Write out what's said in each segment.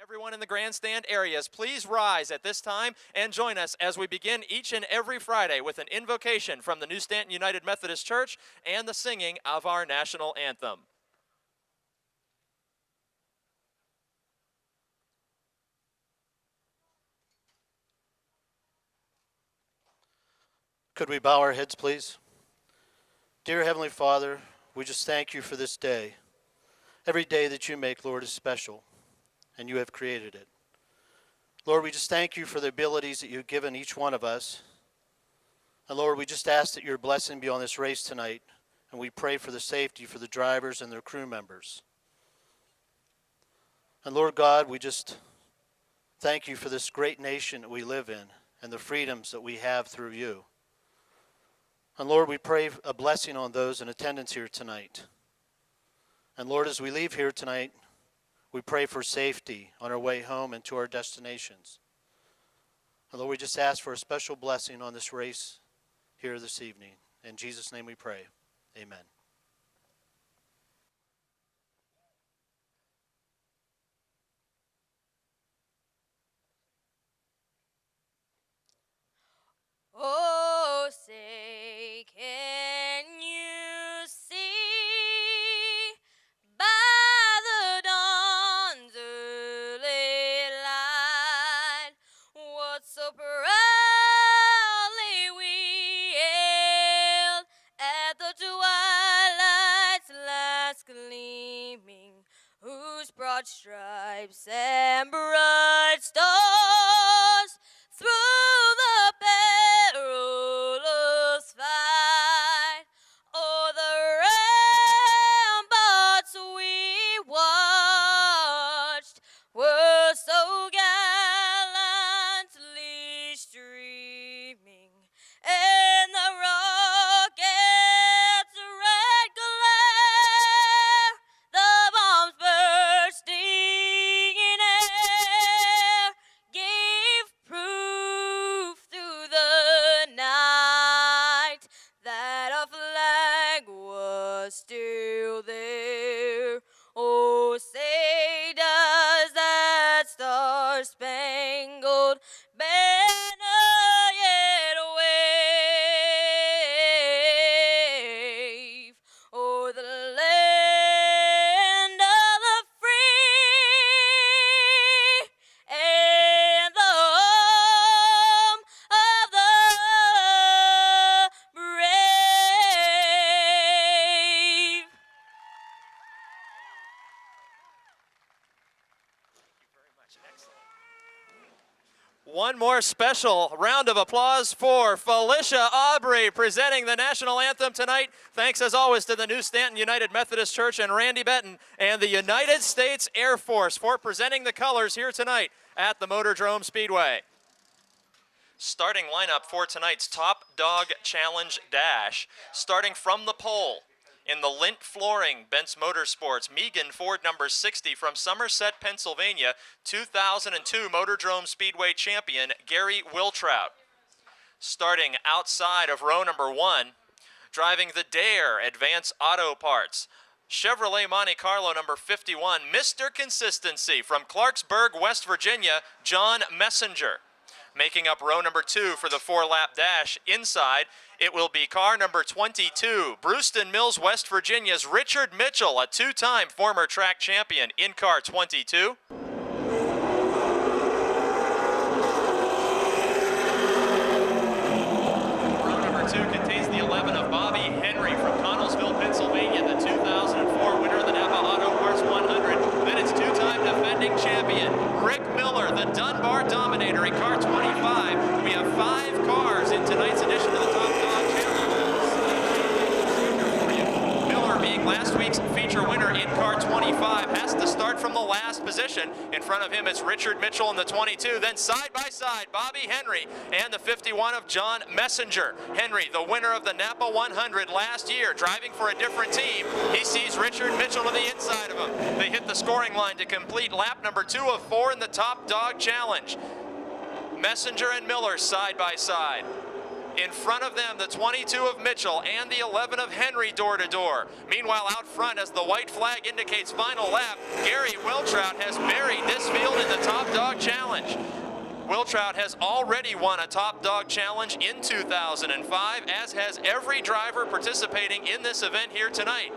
Everyone in the grandstand areas, please rise at this time and join us as we begin each and every Friday with an invocation from the New Stanton United Methodist Church and the singing of our national anthem. Could we bow our heads, please? Dear Heavenly Father, we just thank you for this day. Every day that you make, Lord, is special, and you have created it. Lord, we just thank you for the abilities that you've given each one of us. And Lord, we just ask that your blessing be on this race tonight, and we pray for the safety for the drivers and their crew members. And Lord God, we just thank you for this great nation that we live in and the freedoms that we have through you. And Lord, we pray a blessing on those in attendance here tonight. And Lord, as we leave here tonight, we pray for safety on our way home and to our destinations. And Lord, we just ask for a special blessing on this race here this evening. In Jesus' name we pray. Amen. Oh, say, can you see by the dawn's early light what so proudly we hailed at the twilight's last gleaming, whose broad stripes and bright stars through the perilous fight o'er the ramparts we watched were so gallantly streaming, and the rocket's red glare, the bombs bursting in air, gave proof through the night that our flag was still there. Oh, say does that star-spangled banner yet wave o'er the land of the free and the home of the brave. One more special round of applause for Felicia Aubrey presenting the national anthem tonight. Thanks as always to the New Stanton United Methodist Church and Randy Benton and the United States Air Force for presenting the colors here tonight at the Motordrome Speedway. Starting lineup for tonight's Top Dog Challenge Dash, starting from the pole. In the lint flooring, Bent's Motorsports, Megan Ford number 60 from Somerset, Pennsylvania, 2002 Motordrome Speedway champion, Gary Wiltrout. Starting outside of row number 1, driving the Dare Advance Auto Parts, Chevrolet Monte Carlo number 51, Mr. Consistency from Clarksburg, West Virginia, John Messenger. Making up row number 2 for the 4-lap dash inside, it will be car number 22, Brewston Mills, West Virginia's Richard Mitchell, a 2-time former track champion in car 22. Row number 2 contains the 11 of Bobby Henry from Connellsville, Pennsylvania, the 2004 winner of the Napa Auto Parts 100. Then it's 2-time defending champion, Rick Miller, the Dunbar Dominator in car 25. We have 5 cars in tonight's edition of the Top Dog Challenge. Miller, being last week's feature winner in car 25, has to start from the last position. In front of him, it's Richard Mitchell in the 22. Then side by side, Bobby Henry and the 51 of John Messenger. Henry, the winner of the Napa 100 last year, driving for a different team. He sees Richard Mitchell to the inside of him. They hit the scoring line to complete lap number 2 of 4 in the Top Dog Challenge. Messenger and Miller side by side. In front of them, the 22 of Mitchell and the 11 of Henry door-to-door. Meanwhile, out front, as the white flag indicates final lap, Gary Wiltrout has buried this field in the Top Dog Challenge. Wiltrout has already won a Top Dog Challenge in 2005, as has every driver participating in this event here tonight.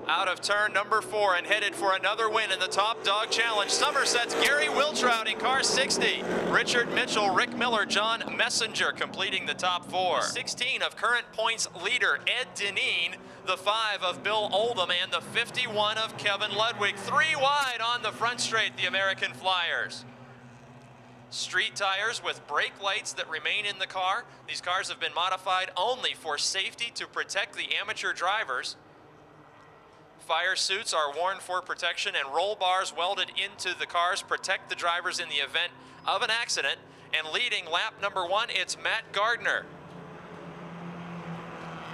Out of turn number 4 and headed for another win in the Top Dog Challenge, Somerset's Gary Wiltrout in car 60. Richard Mitchell, Rick Miller, John Messenger completing the top 4. 16 of current points leader Ed Deneen, the 5 of Bill Oldham, and the 51 of Kevin Ludwig. 3 wide on the front straight, the American Flyers. Street tires with brake lights that remain in the car. These cars have been modified only for safety to protect the amateur drivers. Fire suits are worn for protection, and roll bars welded into the cars protect the drivers in the event of an accident. And leading lap number 1, it's Matt Gardner.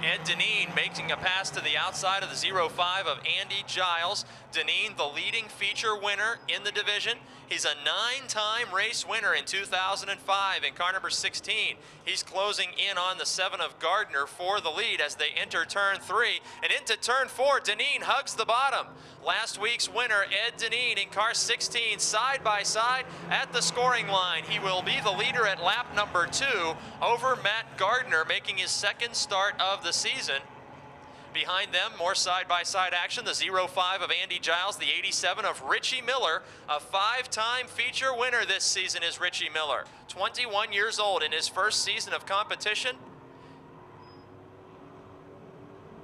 Ed Deneen making a pass to the outside of the 05 of Andy Giles. Deneen, the leading feature winner in the division. He's a 9-time race winner in 2005 in car number 16. He's closing in on the 7 of Gardner for the lead as they enter turn 3. And into turn 4, Deneen hugs the bottom. Last week's winner, Ed Deneen, in car 16, side by side at the scoring line. He will be the leader at lap number 2 over Matt Gardner, making his second start of the season. Behind them, more side-by-side action. The 05 of Andy Giles, the 87 of Richie Miller. A 5-time feature winner this season is Richie Miller. 21 years old in his first season of competition.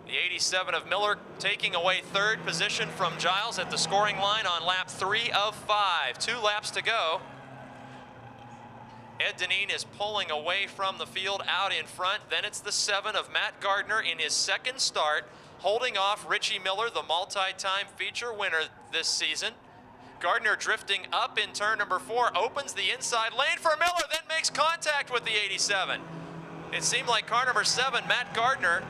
The 87 of Miller taking away third position from Giles at the scoring line on lap 3 of 5. 2 laps to go. Ed Deneen is pulling away from the field out in front. Then it's the 7 of Matt Gardner in his second start, holding off Richie Miller, the multi-time feature winner this season. Gardner drifting up in turn number 4, opens the inside lane for Miller, then makes contact with the 87. It seemed like car number 7, Matt Gardner,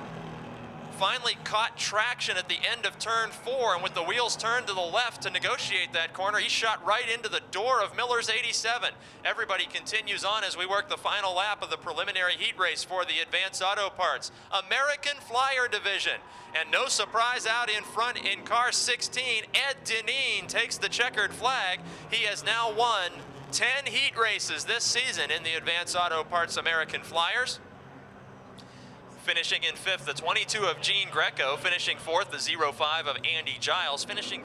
finally caught traction at the end of turn 4, and with the wheels turned to the left to negotiate that corner, he shot right into the door of Miller's 87. Everybody continues on as we work the final lap of the preliminary heat race for the Advanced Auto Parts American Flyer Division. And no surprise, out in front in car 16, Ed Deneen takes the checkered flag. He has now won 10 heat races this season in the Advanced Auto Parts American Flyers. Finishing in 5th, the 22 of Gene Greco. Finishing 4th, the 05 of Andy Giles. Finishing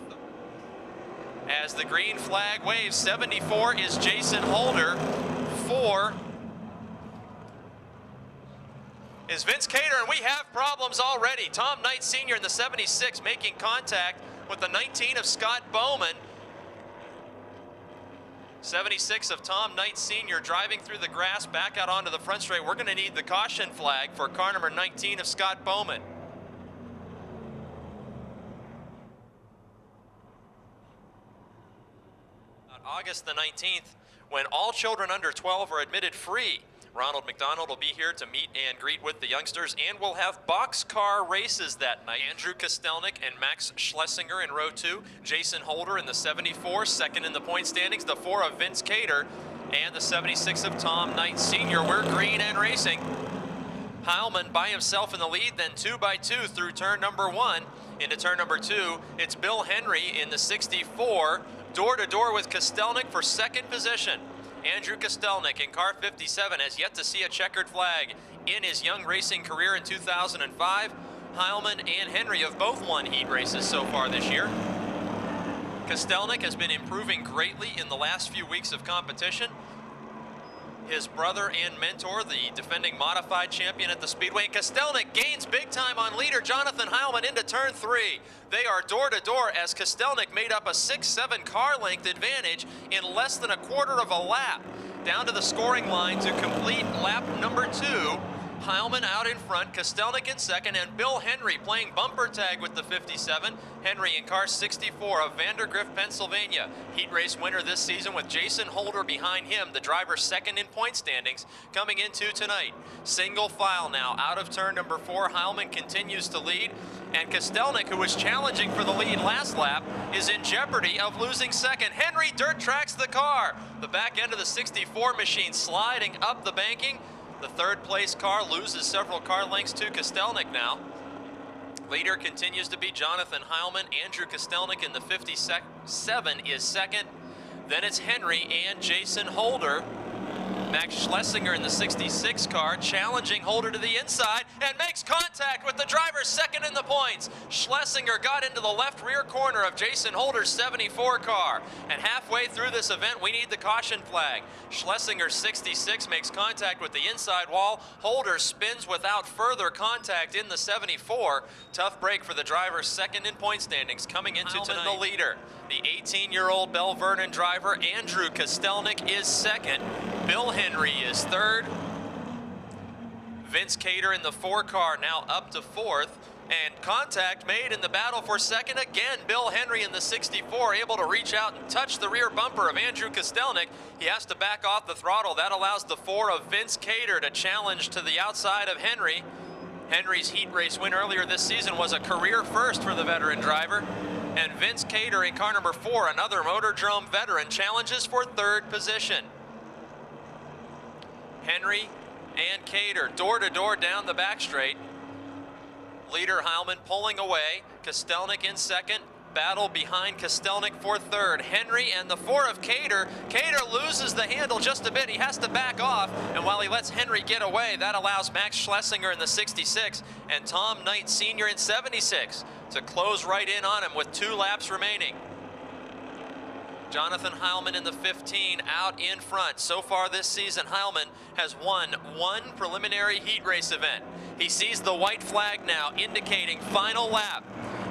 as the green flag waves, 74 is Jason Holder. 4 is Vince Cater, and we have problems already. Tom Knight Sr. in the 76 making contact with the 19 of Scott Bowman. 76 of Tom Knight Sr. driving through the grass back out onto the front straight. We're going to need the caution flag for car number 19 of Scott Bowman. On August the 19th, when all children under 12 are admitted free, Ronald McDonald will be here to meet and greet with the youngsters, and we'll have boxcar races that night. Andrew Kostelnik and Max Schlesinger in row 2. Jason Holder in the 74, second in the point standings. The 4 of Vince Cater and the 76 of Tom Knight Sr. We're green and racing. Heilman by himself in the lead, then 2 by 2 through turn number 1. Into turn number 2, it's Bill Henry in the 64, door-to-door with Kostelnik for second position. Andrew Kostelnik in car 57 has yet to see a checkered flag in his young racing career in 2005. Heilman and Henry have both won heat races so far this year. Kostelnik has been improving greatly in the last few weeks of competition. His brother and mentor, the defending modified champion at the Speedway. Kostelnik gains big time on leader Jonathan Heilman into turn 3. They are door-to-door as Kostelnik made up a 6-7 car length advantage in less than a quarter of a lap. Down to the scoring line to complete lap number 2. Heilman out in front, Kostelnik in second, and Bill Henry playing bumper tag with the 57. Henry in car 64 of Vandergrift, Pennsylvania. Heat race winner this season with Jason Holder behind him, the driver second in point standings coming into tonight. Single file now out of turn number 4. Heilman continues to lead, and Kostelnik, who was challenging for the lead last lap, is in jeopardy of losing second. Henry dirt tracks the car. The back end of the 64 machine sliding up the banking. The third place car loses several car lengths to Kostelnik now. Leader continues to be Jonathan Heilman. Andrew Kostelnik in the 57 is second. Then it's Henry and Jason Holder. Max Schlesinger in the 66 car challenging Holder to the inside and makes contact with the driver second in the points. Schlesinger got into the left rear corner of Jason Holder's 74 car. And halfway through this event, we need the caution flag. Schlesinger 66 makes contact with the inside wall. Holder spins without further contact in the 74. Tough break for the driver second in point standings coming into tonight. The leader. The 18-year-old Bell Vernon driver, Andrew Kostelnik, is second. Bill Henry is third. Vince Cater in the 4 car now up to fourth. And contact made in the battle for second again. Bill Henry in the 64 able to reach out and touch the rear bumper of Andrew Kostelnik. He has to back off the throttle. That allows the 4 of Vince Cater to challenge to the outside of Henry. Henry's heat race win earlier this season was a career first for the veteran driver. And Vince Cater in car number 4, another Motordrome veteran, challenges for third position. Henry and Cater door to door down the back straight. Leader Heilman pulling away. Kostelnik in second. Battle behind Kostelnik for third. Henry and the 4 of Cater. Cater loses the handle just a bit. He has to back off. And while he lets Henry get away, that allows Max Schlesinger in the 66 and Tom Knight Sr. in 76 to close right in on him with 2 laps remaining. Jonathan Heilman in the 15 out in front. So far this season, Heilman has won 1 preliminary heat race event. He sees the white flag now indicating final lap.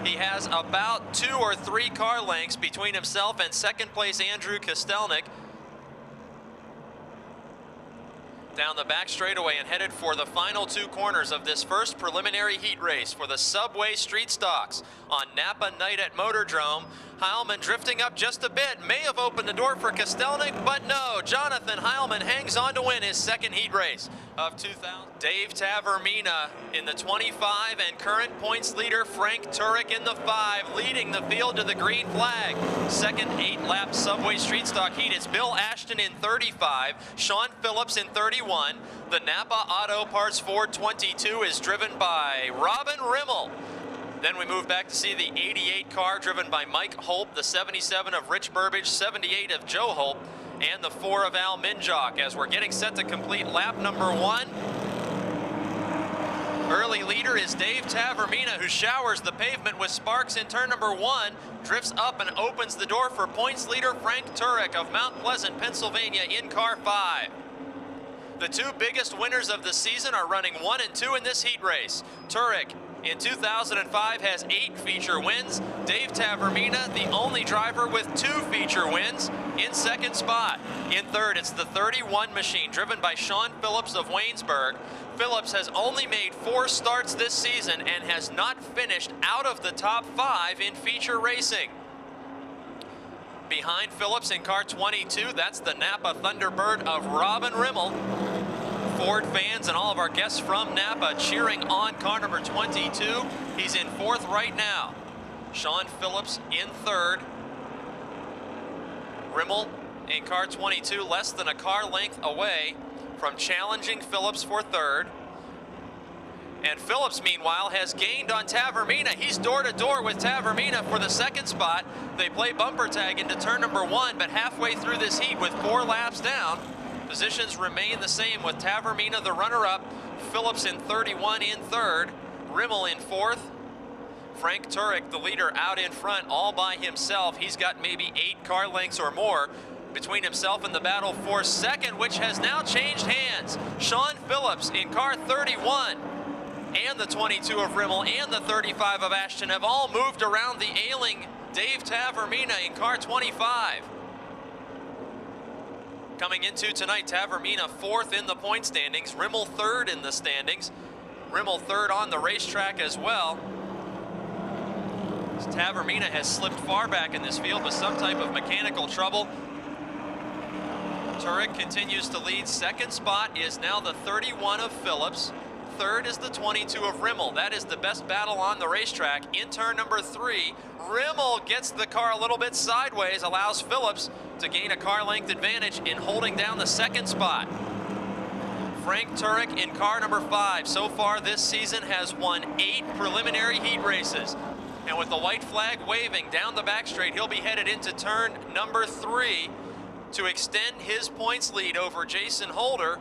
He has about 2 or 3 car lengths between himself and second place Andrew Kostelnik. Down the back straightaway and headed for the final 2 corners of this first preliminary heat race for the Subway Street Stocks on Napa night at Motordrome. Heilman drifting up just a bit, may have opened the door for Kostelnik, but no, Jonathan Heilman hangs on to win his second heat race of 2000. Dave Tavermina in the 25 and current points leader Frank Turek in the 5, leading the field to the green flag. Second 8-lap Subway Street Stock heat is Bill Ashton in 35, Sean Phillips in 31. The Napa Auto Parts 422 is driven by Robin Rimmel. Then we move back to see the 88 car driven by Mike Holt, the 77 of Rich Burbage, 78 of Joe Holt, and the 4 of Al Minjock as we're getting set to complete lap number 1. Early leader is Dave Tavermina, who showers the pavement with sparks in turn number 1, drifts up and opens the door for points leader Frank Turek of Mount Pleasant, Pennsylvania in car 5. The 2 biggest winners of the season are running 1 and 2 in this heat race. Turek in 2005 has 8 feature wins. Dave Tavermina, the only driver with 2 feature wins, in second spot. In third, it's the 31 machine driven by Sean Phillips of Waynesburg. Phillips has only made 4 starts this season and has not finished out of the top 5 in feature racing. Behind Phillips in car 22, that's the Napa Thunderbird of Robin Rimmel. Ford fans and all of our guests from Napa cheering on car number 22. He's in 4th right now. Sean Phillips in 3rd. Rimmel in car 22, less than a car length away from challenging Phillips for 3rd. And Phillips, meanwhile, has gained on Tavermina. He's door to door with Tavermina for the 2nd spot. They play bumper tag into turn number 1, but halfway through this heat with 4 laps down, positions remain the same with Tavermina the runner-up, Phillips in 31 in 3rd, Rimmel in 4th, Frank Turek, the leader, out in front all by himself. He's got maybe 8 car lengths or more between himself and the battle for 2nd, which has now changed hands. Sean Phillips in car 31 and the 22 of Rimmel and the 35 of Ashton have all moved around the ailing Dave Tavermina in car 25. Coming into tonight, Tavermina 4th in the point standings, Rimmel 3rd in the standings. Rimmel 3rd on the racetrack as well. Tavermina has slipped far back in this field with some type of mechanical trouble. Turek continues to lead. 2nd spot is now the 31 of Phillips. 3rd is the 22 of Rimmel. That is the best battle on the racetrack. In turn number 3, Rimmel gets the car a little bit sideways, allows Phillips to gain a car length advantage in holding down the 2nd spot. Frank Turek in car number 5 so far this season has won 8 preliminary heat races. And with the white flag waving down the back straight, he'll be headed into turn number 3 to extend his points lead over Jason Holder.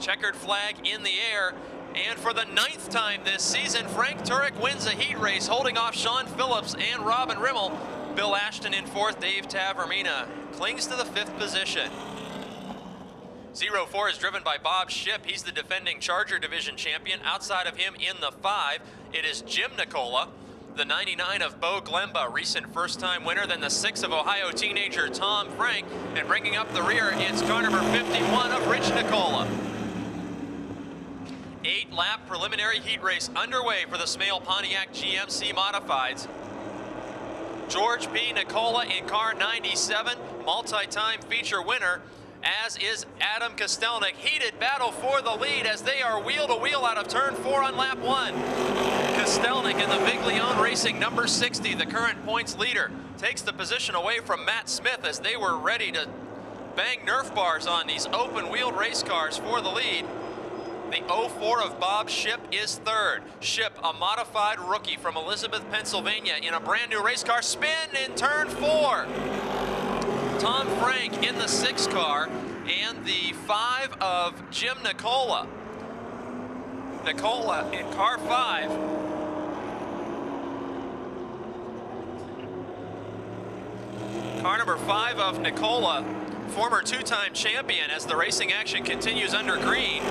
Checkered flag in the air, and for the 9th time this season, Frank Turek wins a heat race, holding off Sean Phillips and Robin Rimmel. Bill Ashton in 4th, Dave Tavermina clings to the 5th position. 04 is driven by Bob Shipp. He's the defending Charger Division champion. Outside of him in the 5, it is Jim Nicola. The 99 of Bo Glemba, recent first-time winner. Then the 6 of Ohio teenager Tom Frank. And bringing up the rear, it's car number 51 of Rich Nicola. 8-lap preliminary heat race underway for the Smale Pontiac GMC Modifieds. George P. Nicola in car 97, multi-time feature winner, as is Adam Kostelnik. Heated battle for the lead as they are wheel-to-wheel out of turn 4 on lap 1. Kostelnik in the Viglione Racing number 60, the current points leader, takes the position away from Matt Smith as they were ready to bang Nerf bars on these open-wheeled race cars for the lead. The 04 of Bob Shipp is 3rd. Shipp, a modified rookie from Elizabeth, Pennsylvania, in a brand new race car. Spin in turn 4. Tom Frank in the 6 car, and the 5 of Jim Nicola. Nicola in car 5. Car number 5 of Nicola, former 2-time champion, as the racing action continues under green.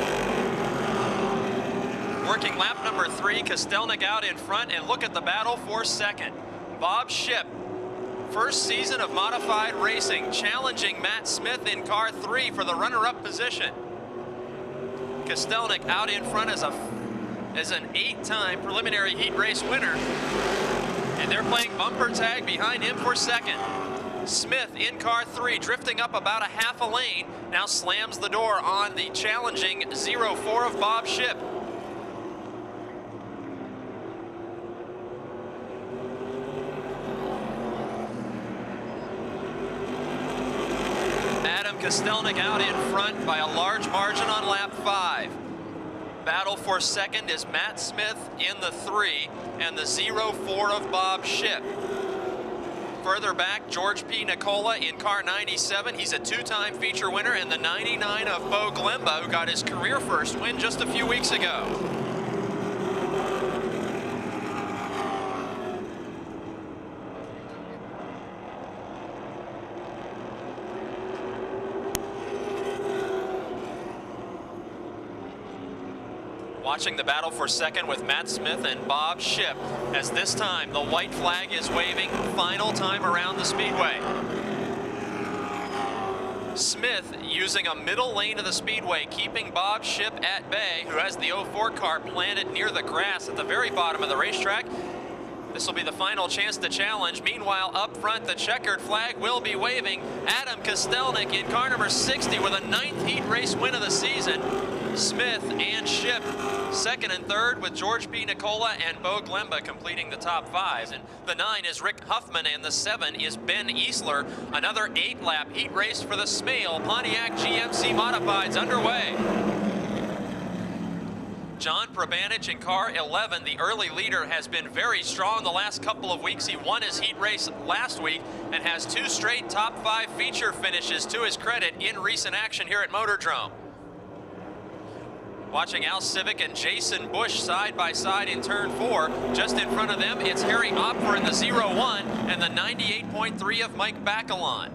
Working lap number 3, Kostelnik out in front, and look at the battle for 2nd. Bob Shipp, first season of modified racing, challenging Matt Smith in car 3 for the runner-up position. Kostelnik out in front as an 8-time preliminary heat race winner, and they're playing bumper tag behind him for 2nd. Smith in car 3, drifting up about a half a lane, now slams the door on the challenging 04 of Bob Shipp. Kostelnik out in front by a large margin on lap 5. Battle for 2nd is Matt Smith in the 3 and the 04 of Bob Shipp. Further back, George P. Nicola in car 97. He's a 2-time feature winner, and the 99 of Bo Glemba, who got his career first win just a few weeks ago. Watching the battle for 2nd with Matt Smith and Bob Shipp, as this time the white flag is waving, final time around the speedway. Smith using a middle lane of the speedway, keeping Bob Shipp at bay, who has the 04 car planted near the grass at the very bottom of the racetrack. This will be the final chance to challenge. Meanwhile, up front, the checkered flag will be waving. Adam Kostelnik in car number 60 with a 9th heat race win of the season. Smith and Shipp 2nd and 3rd, with George P. Nicola and Bo Glemba completing the top 5s. And the 9 is Rick Huffman, and the 7 is Ben Easler. Another 8-lap heat race for the Smale Pontiac GMC Modifieds underway. John Probanich in car 11, the early leader, has been very strong the last couple of weeks. He won his heat race last week and has 2 straight top 5 feature finishes to his credit in recent action here at Motordrome. Watching Al Civic and Jason Bush side by side in turn 4. Just in front of them, it's Harry Opfer in the 01 and the 98.3 of Mike Bacalon.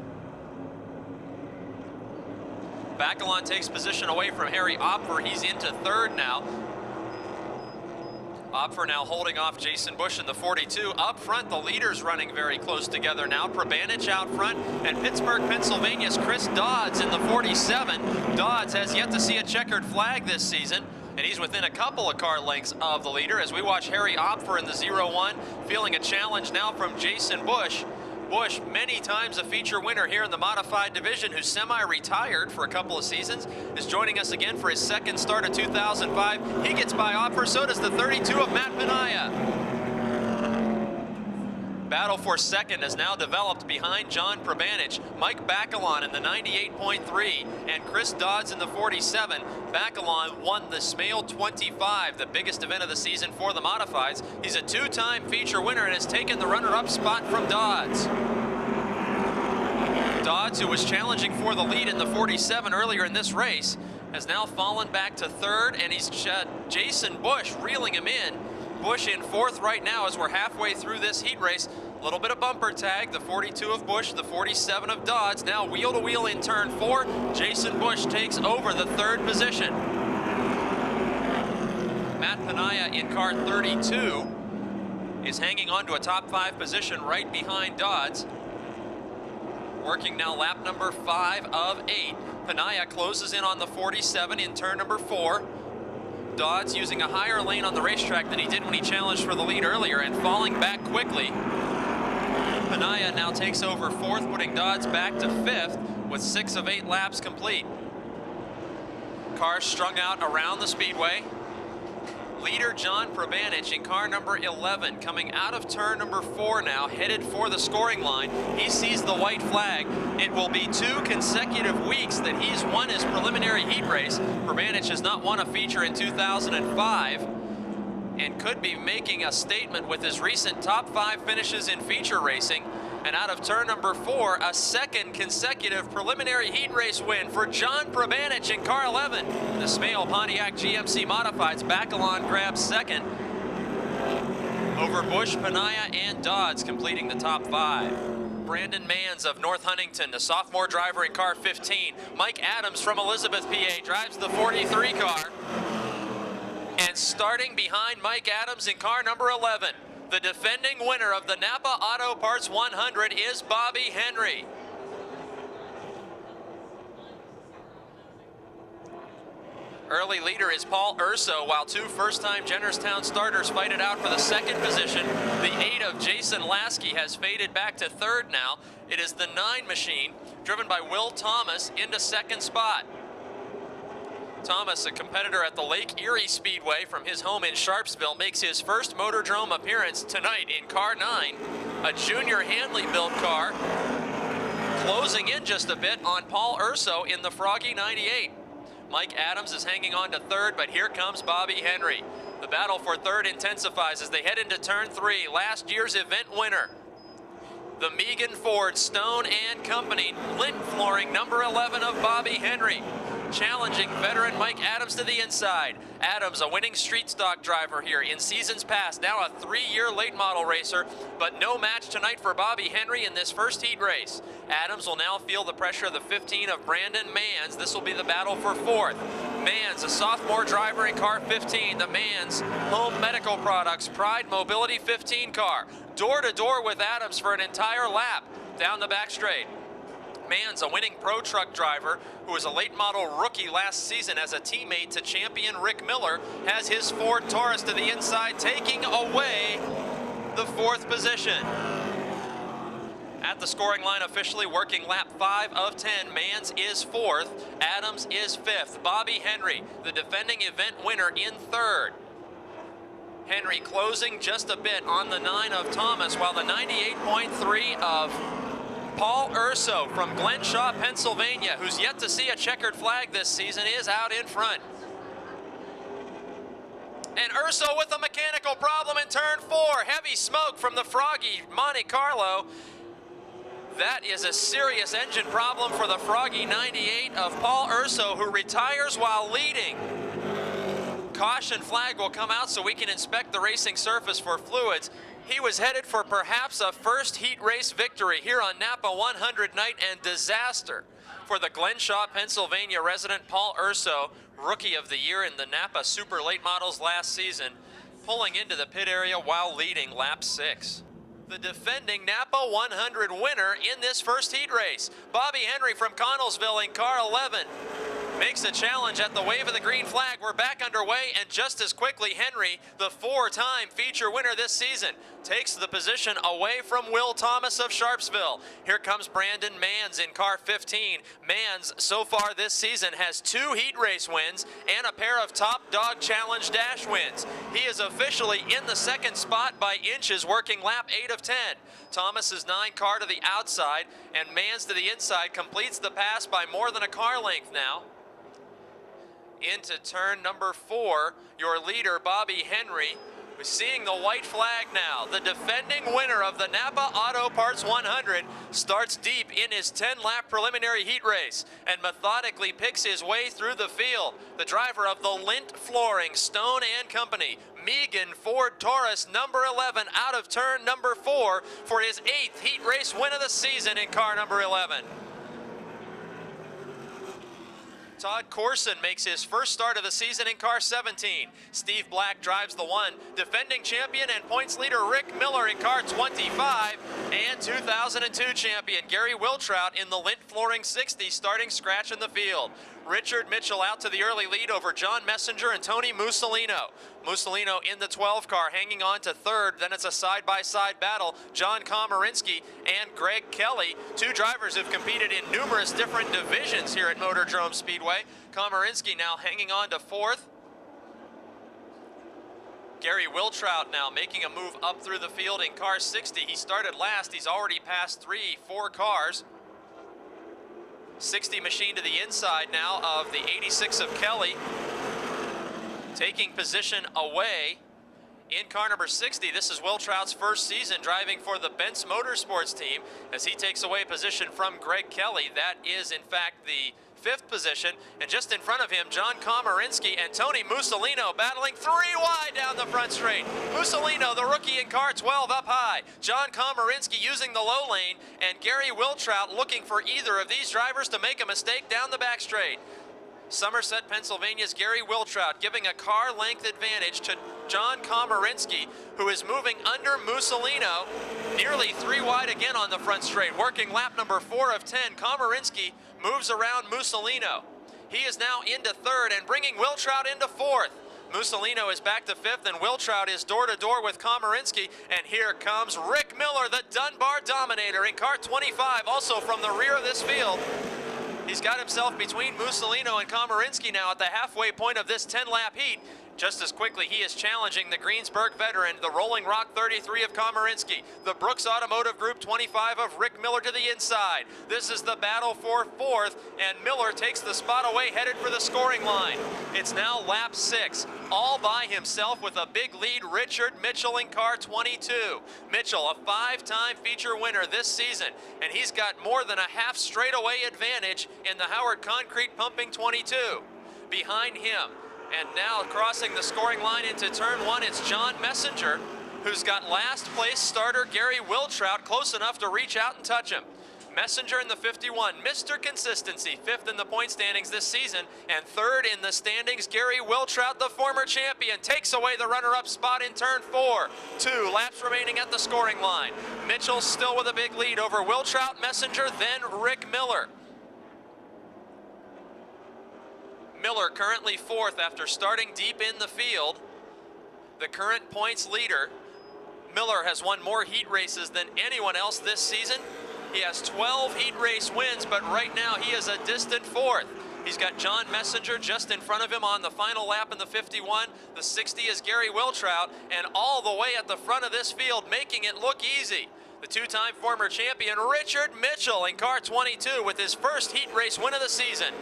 Bacalon takes position away from Harry Opfer. He's into 3rd now. Opfer now holding off Jason Bush in the 42. Up front, the leaders running very close together now. Prabanich out front, and Pittsburgh, Pennsylvania's Chris Dodds in the 47. Dodds has yet to see a checkered flag this season, and he's within a couple of car lengths of the leader as we watch Harry Opfer in the 01, feeling a challenge now from Jason Bush. Bush, many times a feature winner here in the modified division, who's semi-retired for a couple of seasons, is joining us again for his second start of 2005. He gets by Opfer, so does the 32 of Matt Penaya. Battle for second has now developed behind John Prabanich, Mike Bacalon in the 98.3, and Chris Dodds in the 47. Bacalon won the Smale 25, the biggest event of the season for the modifieds. He's a two-time feature winner and has taken the runner-up spot from Dodds. Dodds, who was challenging for the lead in the 47 earlier in this race, has now fallen back to third, and he's Jason Bush reeling him in. Bush in fourth right now as we're halfway through this heat race. A little bit of bumper tag, the 42 of Bush, the 47 of Dodds. Now wheel to wheel in turn 4. Jason Bush takes over the third position. Matt Penaya in car 32 is hanging on to a top 5 position right behind Dodds. Working now lap number 5 of 8. Penaya closes in on the 47 in turn number 4. Dodds using a higher lane on the racetrack than he did when he challenged for the lead earlier and falling back quickly. Penaya now takes over 4th, putting Dodds back to 5th with 6 of 8 laps complete. Cars strung out around the speedway. Leader John Prabanich in car number 11 coming out of turn number 4 now, headed for the scoring line. He sees the white flag. It will be 2 consecutive weeks that he's won his preliminary heat race. Prabanich has not won a feature in 2005 and could be making a statement with his recent top 5 finishes in feature racing. And out of turn number 4, a second consecutive preliminary heat race win for John Prabanich in car 11. The Smale Pontiac GMC Modifieds, Bacalon grabs second over Bush, Penaya, and Dodds, completing the top 5. Brandon Manns of North Huntington, the sophomore driver in car 15. Mike Adams from Elizabeth, PA, drives the 43 car. And starting behind Mike Adams in car number 11, the defending winner of the Napa Auto Parts 100 is Bobby Henry. Early leader is Paul Urso, while 2 first-time Jennerstown starters fight it out for the second position. The 8 of Jason Lasky has faded back to 3rd now. It is the 9 machine, driven by Will Thomas, into 2nd spot. Thomas, a competitor at the Lake Erie Speedway from his home in Sharpsville, makes his first Motordrome appearance tonight in car 9, a Junior Handley built car, closing in just a bit on Paul Urso in the Froggy 98. Mike Adams is hanging on to 3rd, but here comes Bobby Henry. The battle for 3rd intensifies as they head into turn 3, last year's event winner. The Megan Ford Stone and Company lint flooring number 11 of Bobby Henry, challenging veteran Mike Adams to the inside. Adams, a winning street stock driver here in seasons past, now a 3-year late model racer, but no match tonight for Bobby Henry in this first heat race. Adams will now feel the pressure of the 15 of Brandon Manns. This will be the battle for 4th. Manns, a sophomore driver in car 15, the Manns Home Medical Products Pride Mobility 15 car. Door to door with Adams for an entire lap down the back straight. Manns, a winning pro truck driver who was a late model rookie last season as a teammate to champion Rick Miller, has his Ford Taurus to the inside, taking away the 4th position. At the scoring line officially, working lap 5 of 10, Manns is 4th, Adams is 5th. Bobby Henry, the defending event winner, in 3rd. Henry closing just a bit on the 9 of Thomas, while the 98.3 of Paul Urso from Glenshaw, Pennsylvania, who's yet to see a checkered flag this season, is out in front. And Urso with a mechanical problem in turn 4. Heavy smoke from the Froggy Monte Carlo. That is a serious engine problem for the Froggy 98 of Paul Urso, who retires while leading. Caution flag will come out so we can inspect the racing surface for fluids. He was headed for perhaps a first heat race victory here on Napa 100 night, and disaster for the Glenshaw, Pennsylvania resident Paul Urso, Rookie of the Year in the Napa Super Late Models last season. pulling into the pit area while leading lap 6. The defending Napa 100 winner in this first heat race, Bobby Henry from Connellsville in car 11. Makes a challenge at the wave of the green flag. We're back underway, and just as quickly, Henry, the 4-time feature winner this season, takes the position away from Will Thomas of Sharpsville. Here comes Brandon Manns in car 15. Manns, so far this season, has 2 heat race wins and a pair of Top Dog Challenge Dash wins. He is officially in the second spot by inches, working lap 8 of 10. Thomas's 9 car to the outside, and Manns to the inside completes the pass by more than a car length now. Into turn number 4, your leader, Bobby Henry, is seeing the white flag now. The defending winner of the Napa Auto Parts 100 starts deep in his 10-lap preliminary heat race and methodically picks his way through the field. The driver of the Lint Flooring, Stone & Company, Megan Ford Taurus, number 11, out of turn number 4 for his 8th heat race win of the season in car number 11. Todd Corson makes his first start of the season in car 17. Steve Black drives the 1. Defending champion and points leader Rick Miller in car 25. And 2002 champion Gary Wiltrout in the Lint Flooring 60 starting scratch in the field. Richard Mitchell out to the early lead over John Messenger and Tony Mussolino. Mussolino in the 12 car hanging on to 3rd. Then it's a side-by-side battle. John Komarinsky and Greg Kelly, 2 drivers who've competed in numerous different divisions here at Motordrome Speedway. Komarinsky now hanging on to 4th. Gary Wiltrout now making a move up through the field in car 60. He started last. He's already passed 4 cars. 60 machine to the inside now of the 86 of Kelly. Taking position away in car number 60. This is Wiltrout's first season driving for the Benz Motorsports team as he takes away position from Greg Kelly. That is, in fact, the 5th position. And just in front of him, John Komarinsky and Tony Mussolino battling 3 wide down the front straight. Mussolino, the rookie in car 12, up high. John Komarinsky using the low lane, and Gary Wiltrout looking for either of these drivers to make a mistake down the back straight. Somerset, Pennsylvania's Gary Wiltrout giving a car length advantage to John Komarinsky, who is moving under Mussolino, nearly 3 wide again on the front straight, working lap number 4 of 10. Komarinsky moves around Mussolino. He is now into 3rd and bringing Wiltrout into 4th. Mussolino is back to 5th, and Wiltrout is door-to-door with Komarinsky. And here comes Rick Miller, the Dunbar Dominator, in car 25, also from the rear of this field. He's got himself between Mussolino and Komarinsky now at the halfway point of this 10-lap heat. Just as quickly, he is challenging the Greensburg veteran, the Rolling Rock 33 of Komarinsky, the Brooks Automotive Group 25 of Rick Miller to the inside. This is the battle for 4th, and Miller takes the spot away, headed for the scoring line. It's now lap 6, all by himself with a big lead, Richard Mitchell in car 22. Mitchell, a 5-time feature winner this season, and he's got more than a half straightaway advantage in the Howard Concrete Pumping 22. Behind him, and now crossing the scoring line into turn 1, it's John Messenger, who's got last place starter Gary Wiltrout close enough to reach out and touch him. Messenger in the 51, Mr. Consistency, 5th in the point standings this season, and 3rd in the standings, Gary Wiltrout, the former champion, takes away the runner-up spot in turn 4. 2 laps remaining at the scoring line. Mitchell still with a big lead over Wiltrout, Messenger, then Rick Miller. Miller currently 4th after starting deep in the field. The current points leader. Miller has won more heat races than anyone else this season. He has 12 heat race wins, but right now he is a distant 4th. He's got John Messenger just in front of him on the final lap in the 51. The 60 is Gary Wiltrout, and all the way at the front of this field, making it look easy, the 2-time former champion Richard Mitchell in car 22 with his first heat race win of the season.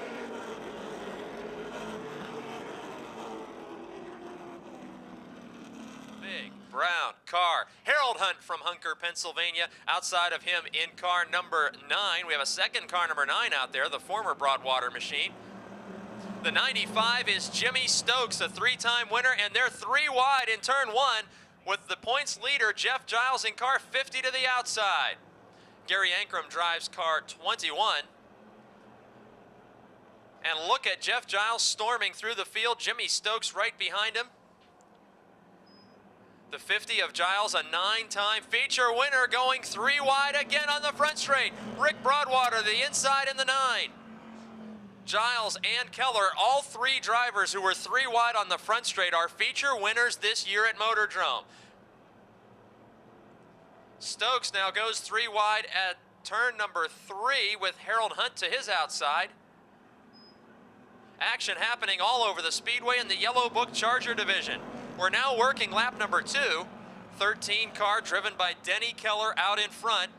Brown car. Harold Hunt from Hunker, Pennsylvania. Outside of him in car number 9. We have a second car number 9 out there, the former Broadwater machine. The 95 is Jimmy Stokes, a 3-time winner, and they're 3 wide in turn 1 with the points leader Jeff Giles in car 50 to the outside. Gary Ankrum drives car 21. And look at Jeff Giles storming through the field. Jimmy Stokes right behind him. The 50 of Giles, a 9-time feature winner, going 3 wide again on the front straight. Rick Broadwater, the inside in the 9. Giles and Keller, all 3 drivers who were 3 wide on the front straight, are feature winners this year at Motordrome. Stokes now goes 3 wide at turn number 3 with Harold Hunt to his outside. Action happening all over the Speedway in the Yellow Book Charger division. We're now working lap number 2. 13 car driven by Denny Keller out in front.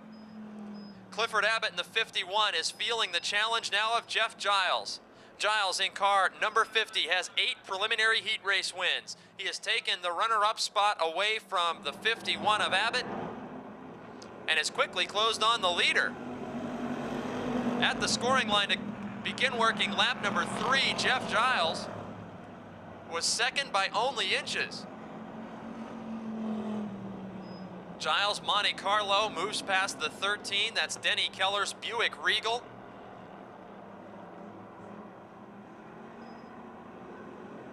Clifford Abbott in the 51 is feeling the challenge now of Jeff Giles. Giles in car number 50 has 8 preliminary heat race wins. He has taken the runner-up spot away from the 51 of Abbott and has quickly closed on the leader. At the scoring line to begin working lap number 3, Jeff Giles was second by only inches. Giles Monte Carlo moves past the 13. That's Denny Keller's Buick Regal.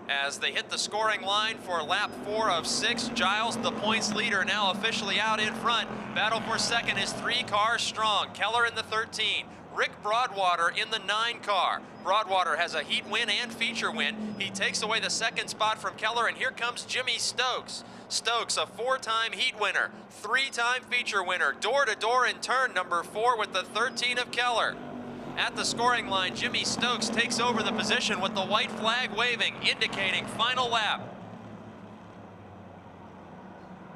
As they hit the scoring line for lap 4 of 6, Giles, the points leader, now officially out in front. Battle for second is 3 cars strong. Keller in the 13. Rick Broadwater in the 9 car. Broadwater has a heat win and feature win. He takes away the second spot from Keller, and here comes Jimmy Stokes. Stokes, a 4-time heat winner, 3-time feature winner, door-to-door in turn number 4 with the 13 of Keller. At the scoring line, Jimmy Stokes takes over the position with the white flag waving, indicating final lap.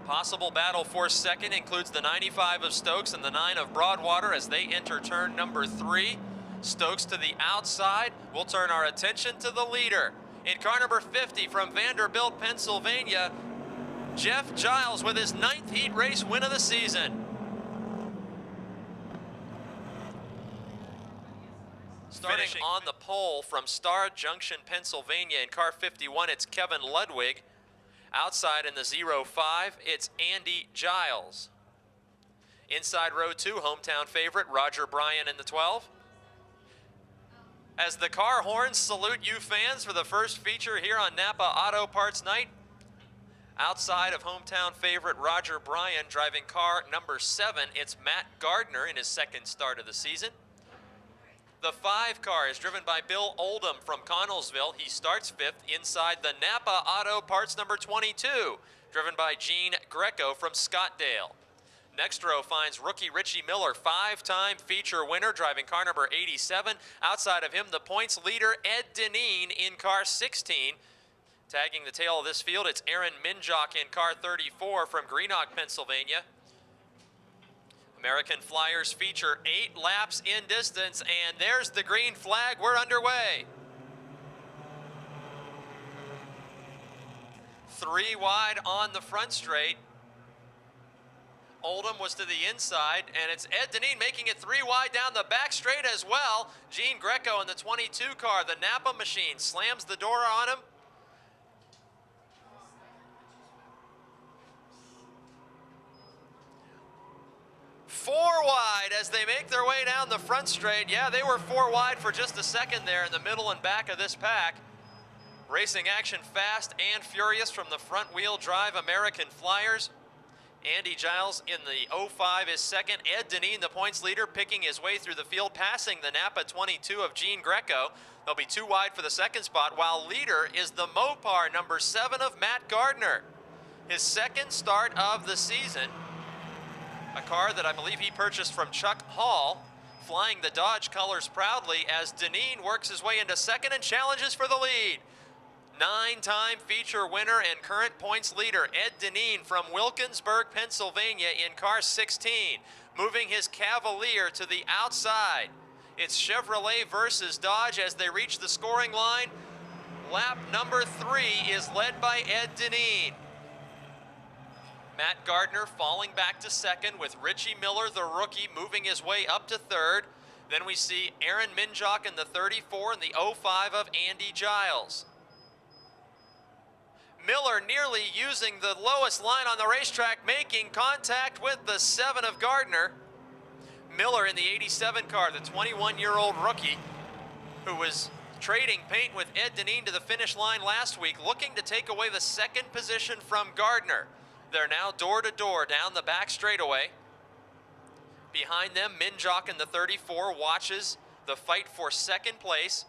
Possible battle for second includes the 95 of Stokes and the 9 of Broadwater as they enter turn number 3. Stokes to the outside. We'll turn our attention to the leader. In car number 50 from Vanderbilt, Pennsylvania, Jeff Giles with his 9th heat race win of the season. Starting on the pole from Star Junction, Pennsylvania in car 51, it's Kevin Ludwig. Outside in the 05, it's Andy Giles. Inside row 2, hometown favorite Roger Bryan in the 12. As the car horns salute you fans for the first feature here on Napa Auto Parts Night. Outside of hometown favorite Roger Bryan driving car number 7, it's Matt Gardner in his 2nd start of the season. The 5 car is driven by Bill Oldham from Connellsville. He starts 5th inside the Napa Auto Parts number 22, driven by Gene Greco from Scottdale. Next row finds rookie Richie Miller, 5-time feature winner, driving car number 87. Outside of him, the points leader, Ed Deneen, in car 16. Tagging the tail of this field, it's Aaron Minjock in car 34 from Greenock, Pennsylvania. American Flyers feature 8 laps in distance, and there's the green flag. We're underway. 3 wide on the front straight. Oldham was to the inside, and it's Ed Deneen making it 3 wide down the back straight as well. Gene Greco in the 22 car, the Napa machine, slams the door on him. Four wide as they make their way down the front straight. Yeah, they were 4 wide for just a second there in the middle and back of this pack. Racing action fast and furious from the front wheel drive American Flyers. Andy Giles in the 05 is second. Ed Deneen, the points leader, picking his way through the field, passing the Napa 22 of Gene Greco. They'll be 2 wide for the second spot, while leader is the Mopar number 7 of Matt Gardner. His 2nd start of the season. A car that I believe he purchased from Chuck Hall, flying the Dodge colors proudly as Deneen works his way into second and challenges for the lead. 9-time feature winner and current points leader, Ed Deneen from Wilkinsburg, Pennsylvania in car 16, moving his Cavalier to the outside. It's Chevrolet versus Dodge as they reach the scoring line. Lap number 3 is led by Ed Deneen. Matt Gardner falling back to second with Richie Miller, the rookie, moving his way up to third. Then we see Aaron Minjock in the 34 and the 05 of Andy Giles. Miller nearly using the lowest line on the racetrack, making contact with the 7 of Gardner. Miller in the 87 car, the 21-year-old rookie, who was trading paint with Ed Deneen to the finish line last week, looking to take away the 2nd position from Gardner. They're now door to door down the back straightaway. Behind them, Minjock in the 34 watches the fight for second place.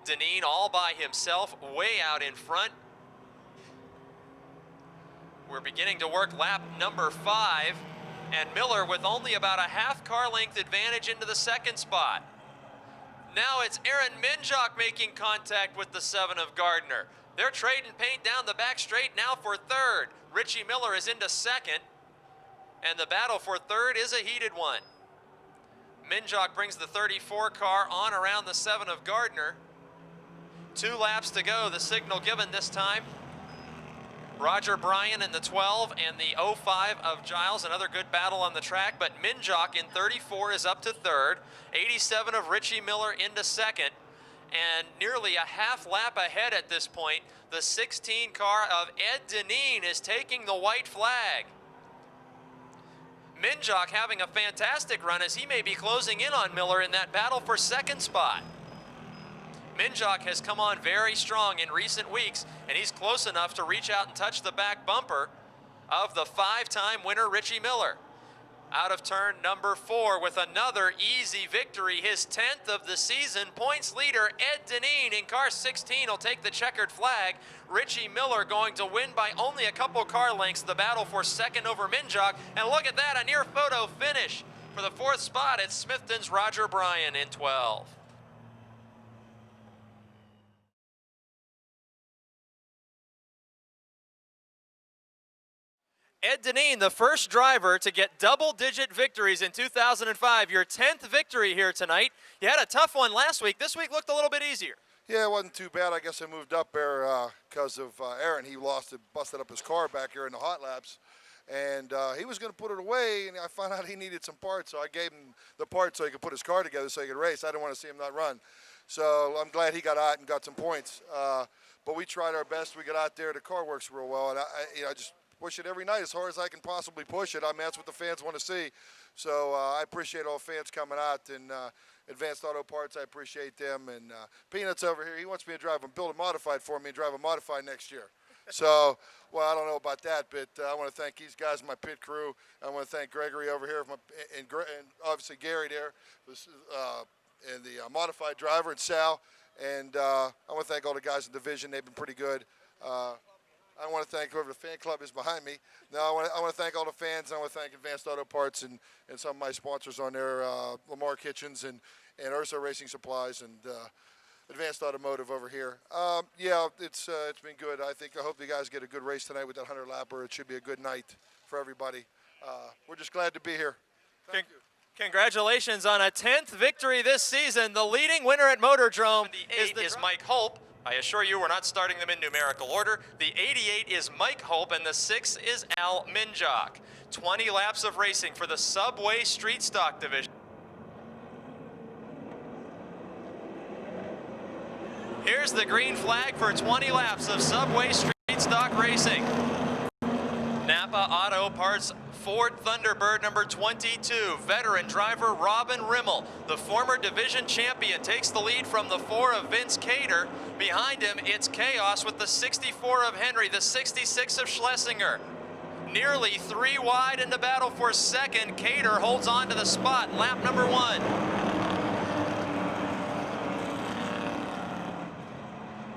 Deneen all by himself, way out in front. We're beginning to work lap number 5, and Miller with only about a half car length advantage into the second spot. Now it's Aaron Minjock making contact with the 7 of Gardner. They're trading paint down the back straight now for third. Richie Miller is into second, and the battle for third is a heated one. Minjock brings the 34 car on around the 7 of Gardner. 2 laps to go, the signal given this time. Roger Bryan in the 12 and the 05 of Giles, another good battle on the track, but Minjock in 34 is up to third, 87 of Richie Miller into second, and nearly a half lap ahead at this point, the 16 car of Ed Deneen is taking the white flag. Minjock having a fantastic run as he may be closing in on Miller in that battle for second spot. Minjock has come on very strong in recent weeks, and he's close enough to reach out and touch the back bumper of the 5-time winner, Richie Miller. Out of turn number 4 with another easy victory, his 10th of the season. Points leader Ed Deneen in car 16 will take the checkered flag. Richie Miller going to win by only a couple car lengths the battle for second over Minjock. And look at that, a near photo finish. For the 4th spot, it's Smithton's Roger Bryan in 12. Ed Deneen, the first driver to get double-digit victories in 2005. Your 10th victory here tonight. You had a tough one last week. This week looked a little bit easier. Yeah, it wasn't too bad. I guess I moved up there because of Aaron. He busted up his car back here in the hot laps. And he was going to put it away, and I found out he needed some parts. So I gave him the parts so he could put his car together so he could race. I didn't want to see him not run. So I'm glad he got out and got some points. But we tried our best. We got out there. The car works real well. And I just push it every night as hard as I can possibly push it. I mean, that's what the fans want to see. So I appreciate all fans coming out, and Advanced Auto Parts, I appreciate them. And Peanuts over here, he wants me to build a modified for me and drive a modified next year. So, well, I don't know about that, but I want to thank these guys, my pit crew. I want to thank Gregory over here, and obviously Gary there, and the modified driver, and Sal. And I want to thank all the guys in the division. They've been pretty good. I want to thank whoever the fan club is behind me. No, I want to thank all the fans. I want to thank Advanced Auto Parts and some of my sponsors on there, Lamar Kitchens and Ursa Racing Supplies and Advanced Automotive over here. Yeah, it's been good. I hope you guys get a good race tonight with that 100-lapper. It should be a good night for everybody. We're just glad to be here. Thank you. Congratulations on a 10th victory this season. The leading winner at Motordrome is Mike Hope. I assure you we're not starting them in numerical order. The 88 is Mike Hope, and the 6 is Al Minjock. 20 laps of racing for the Subway Street Stock Division. Here's the green flag for 20 laps of Subway Street Stock Racing. Napa Auto Parts Ford Thunderbird number 22, veteran driver Robin Rimmel, the former division champion, takes the lead from the 4 of Vince Cater. Behind him, it's Chaos with the 64 of Henry, the 66 of Schlesinger. Nearly 3 wide in the battle for second. Cater holds on to the spot, lap number 1.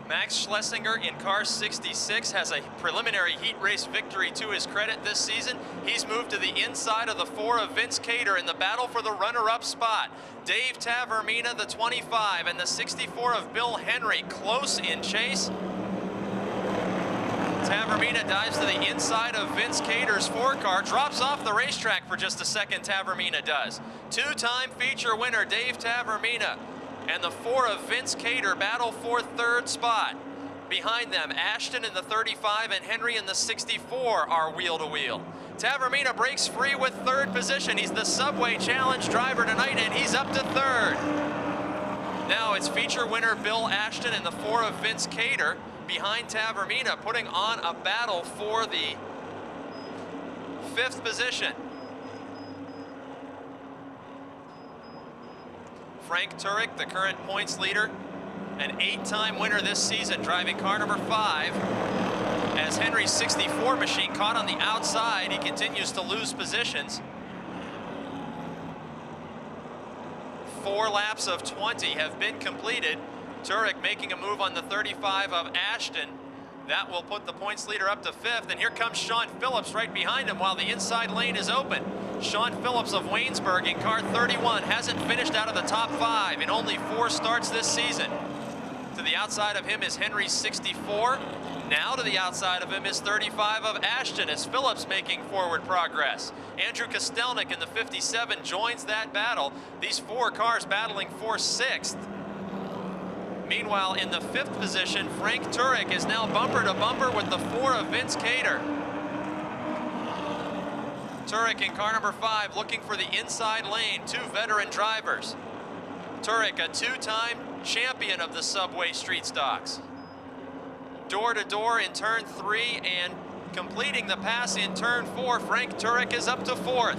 Max Schlesinger in car 66 has a preliminary heat race victory to his credit this season. He's moved to the inside of the 4 of Vince Cater in the battle for the runner-up spot. Dave Tavermina, the 25, and the 64 of Bill Henry close in chase. Tavermina dives to the inside of Vince Cater's 4 car, drops off the racetrack for just a second. Tavermina does. 2-time feature winner Dave Tavermina and the 4 of Vince Cater battle for 3rd spot. Behind them, Ashton in the 35 and Henry in the 64 are wheel to wheel. Tavermina breaks free with 3rd position. He's the Subway Challenge driver tonight, and he's up to 3rd. Now it's feature winner Bill Ashton and the 4 of Vince Cater behind Tavermina, putting on a battle for the 5th position. Frank Turek, the current points leader, an 8-time winner this season, driving car number 5. As Henry's 64 machine caught on the outside, he continues to lose positions. 4 laps of 20 have been completed. Turek making a move on the 35 of Ashton. That will put the points leader up to 5th, and here comes Sean Phillips right behind him while the inside lane is open. Sean Phillips of Waynesburg in car 31 hasn't finished out of the top 5 in only 4 starts this season. To the outside of him is Henry's 64. Now to the outside of him is 35 of Ashton as Phillips making forward progress. Andrew Kostelnik in the 57 joins that battle. These 4 cars battling for 6th. Meanwhile, in the 5th position, Frank Turek is now bumper to bumper with the 4 of Vince Cater. Turek in car number 5 looking for the inside lane, 2 veteran drivers. Turek, a 2-time champion of the Subway Street Stocks. Door to door in turn 3 and completing the pass in turn 4, Frank Turek is up to 4th.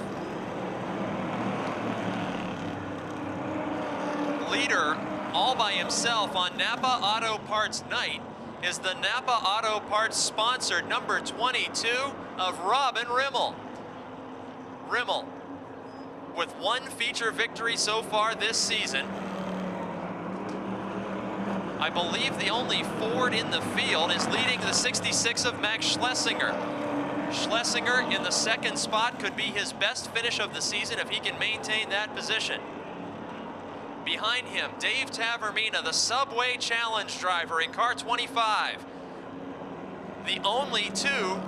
Leader all by himself on Napa Auto Parts night is the Napa Auto Parts sponsored number 22 of Robin Rimmel. Rimmel with 1 feature victory so far this season. I believe the only Ford in the field is leading the 66 of Max Schlesinger. Schlesinger in the 2nd spot could be his best finish of the season if he can maintain that position. Behind him, Dave Tavermina, the Subway Challenge driver in car 25. The only 2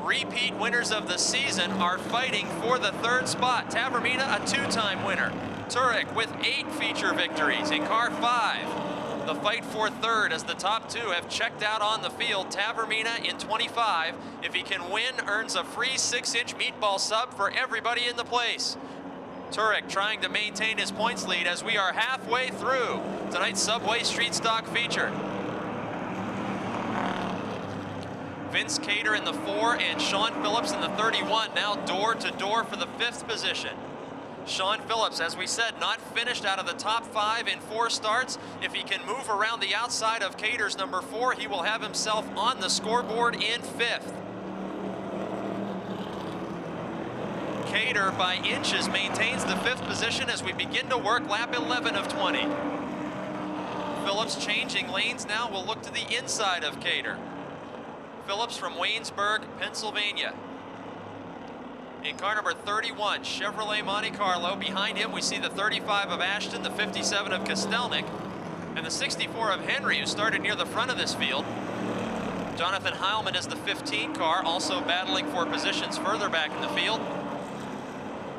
repeat winners of the season are fighting for the 3rd spot. Tavermina, a 2-time winner. Turek with 8 feature victories in car 5. The fight for 3rd as the top 2 have checked out on the field. Tavermina in 25. If he can win, earns a free 6-inch meatball sub for everybody in the place. Turek trying to maintain his points lead as we are halfway through tonight's Subway Street Stock feature. Vince Cater in the 4 and Sean Phillips in the 31 now door to door for the 5th position. Sean Phillips, as we said, not finished out of the top 5 in 4 starts. If he can move around the outside of Cater's number 4, he will have himself on the scoreboard in 5th. Cater by inches maintains the 5th position as we begin to work lap 11 of 20. Phillips changing lanes now will look to the inside of Cater. Phillips from Waynesburg, Pennsylvania. In car number 31, Chevrolet Monte Carlo. Behind him we see the 35 of Ashton, the 57 of Kostelnik, and the 64 of Henry, who started near the front of this field. Jonathan Heilman is the 15 car, also battling for positions further back in the field.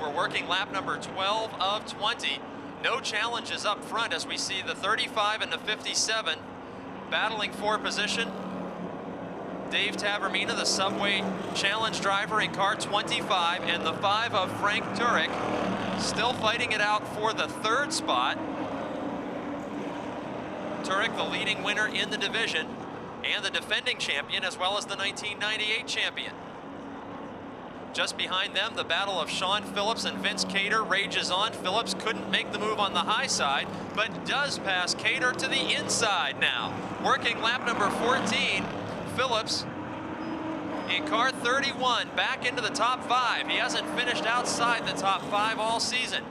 We're working lap number 12 of 20. No challenges up front as we see the 35 and the 57 battling for position. Dave Tavermina, the Subway Challenge driver in car 25, and the 5 of Frank Turek still fighting it out for the 3rd spot. Turek, the leading winner in the division and the defending champion, as well as the 1998 champion. Just behind them, the battle of Sean Phillips and Vince Cater rages on. Phillips couldn't make the move on the high side, but does pass Cater to the inside now. Working lap number 14, Phillips in car 31 back into the top 5. He hasn't finished outside the top 5 all season.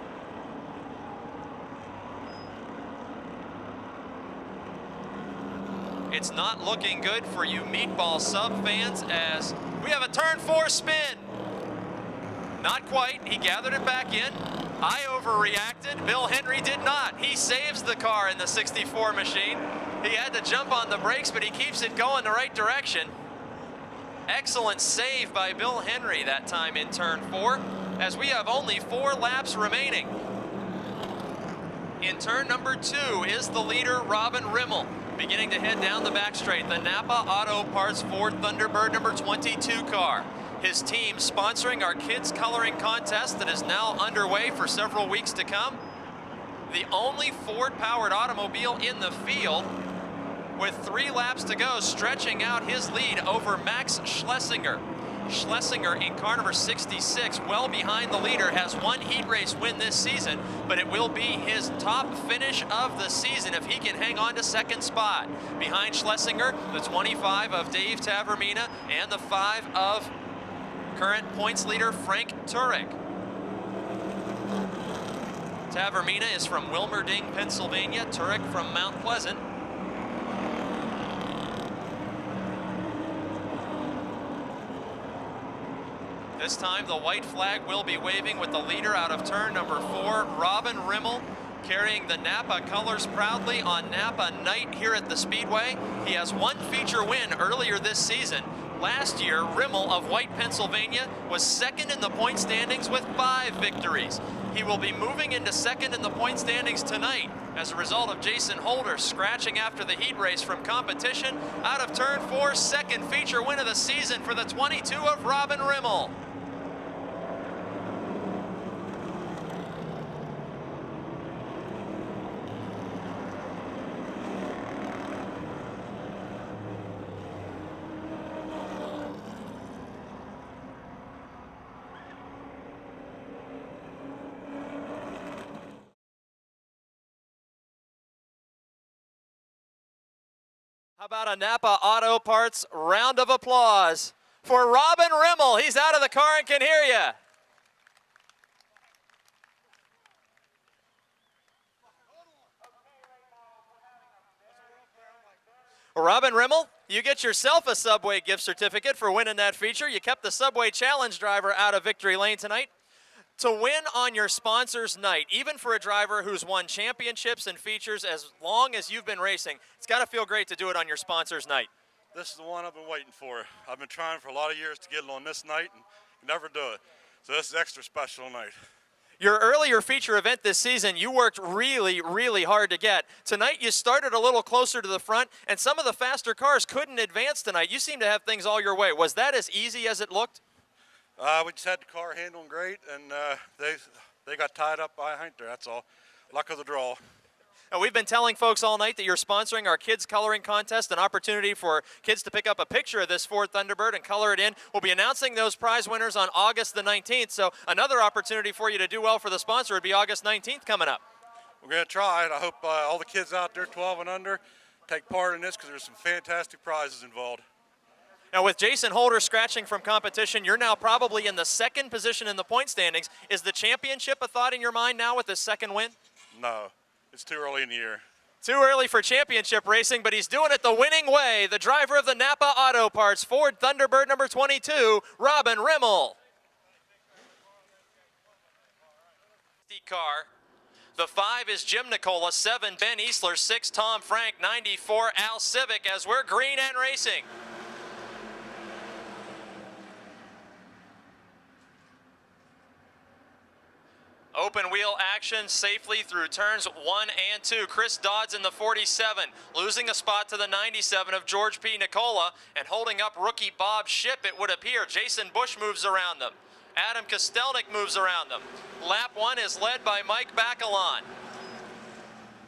It's not looking good for you meatball sub fans as we have a turn 4 spin. Not quite, he gathered it back in. I overreacted, Bill Henry did not. He saves the car in the 64 machine. He had to jump on the brakes, but he keeps it going the right direction. Excellent save by Bill Henry that time in turn 4, as we have only 4 laps remaining. In turn number 2 is the leader, Robin Rimmel, beginning to head down the back straight. The Napa Auto Parts Ford Thunderbird number 22 car. His team sponsoring our kids coloring contest that is now underway for several weeks to come. The only Ford-powered automobile in the field, with 3 laps to go, stretching out his lead over Max Schlesinger. Schlesinger in car number 66, well behind the leader, has one heat race win this season, but it will be his top finish of the season if he can hang on to second spot. Behind Schlesinger, the 25 of Dave Tavermina and the 5 of current points leader Frank Turek. Tavermina is from Wilmerding, Pennsylvania, Turek from Mount Pleasant. This time the white flag will be waving with the leader out of turn number 4, Robin Rimmel, carrying the Napa colors proudly on Napa night here at the Speedway. He has one feature win earlier this season. Last year, Rimmel of White, Pennsylvania was second in the point standings with 5 victories. He will be moving into second in the point standings tonight as a result of Jason Holder scratching after the heat race from competition. Out of turn 4, second feature win of the season for the 22 of Robin Rimmel. How about a Napa Auto Parts round of applause for Robin Rimmel? He's out of the car and can hear you. Well, Robin Rimmel, you get yourself a Subway gift certificate for winning that feature. You kept the Subway Challenge driver out of victory lane tonight. To win on your sponsor's night, even for a driver who's won championships and features as long as you've been racing, it's got to feel great to do it on your sponsor's night. This is the one I've been waiting for. I've been trying for a lot of years to get it on this night and never do it. So this is extra special night. Your earlier feature event this season, you worked really, really hard to get. Tonight you started a little closer to the front, and some of the faster cars couldn't advance tonight. You seem to have things all your way. Was that as easy as it looked? We just had the car handling great, and they got tied up behind there, that's all. Luck of the draw. And we've been telling folks all night that you're sponsoring our kids coloring contest, an opportunity for kids to pick up a picture of this Ford Thunderbird and color it in. We'll be announcing those prize winners on August the 19th, so another opportunity for you to do well for the sponsor would be August 19th coming up. We're going to try it. I hope all the kids out there 12 and under take part in this because there's some fantastic prizes involved. Now with Jason Holder scratching from competition, you're now probably in the second position in the point standings. Is the championship a thought in your mind now with this second win? No, it's too early in the year. Too early for championship racing, but he's doing it the winning way. The driver of the Napa Auto Parts Ford Thunderbird number 22, Robin Rimmel. Car. The 5 is Jim Nicola, 7 Ben Easler, 6 Tom Frank, 94 Al Civic as we're green and racing. Open wheel action safely through turns 1 and 2. Chris Dodds in the 47, losing a spot to the 97 of George P. Nicola, and holding up rookie Bob Shipp, it would appear. Jason Bush moves around them. Adam Kostelnik moves around them. Lap 1 is led by Mike Bacalon.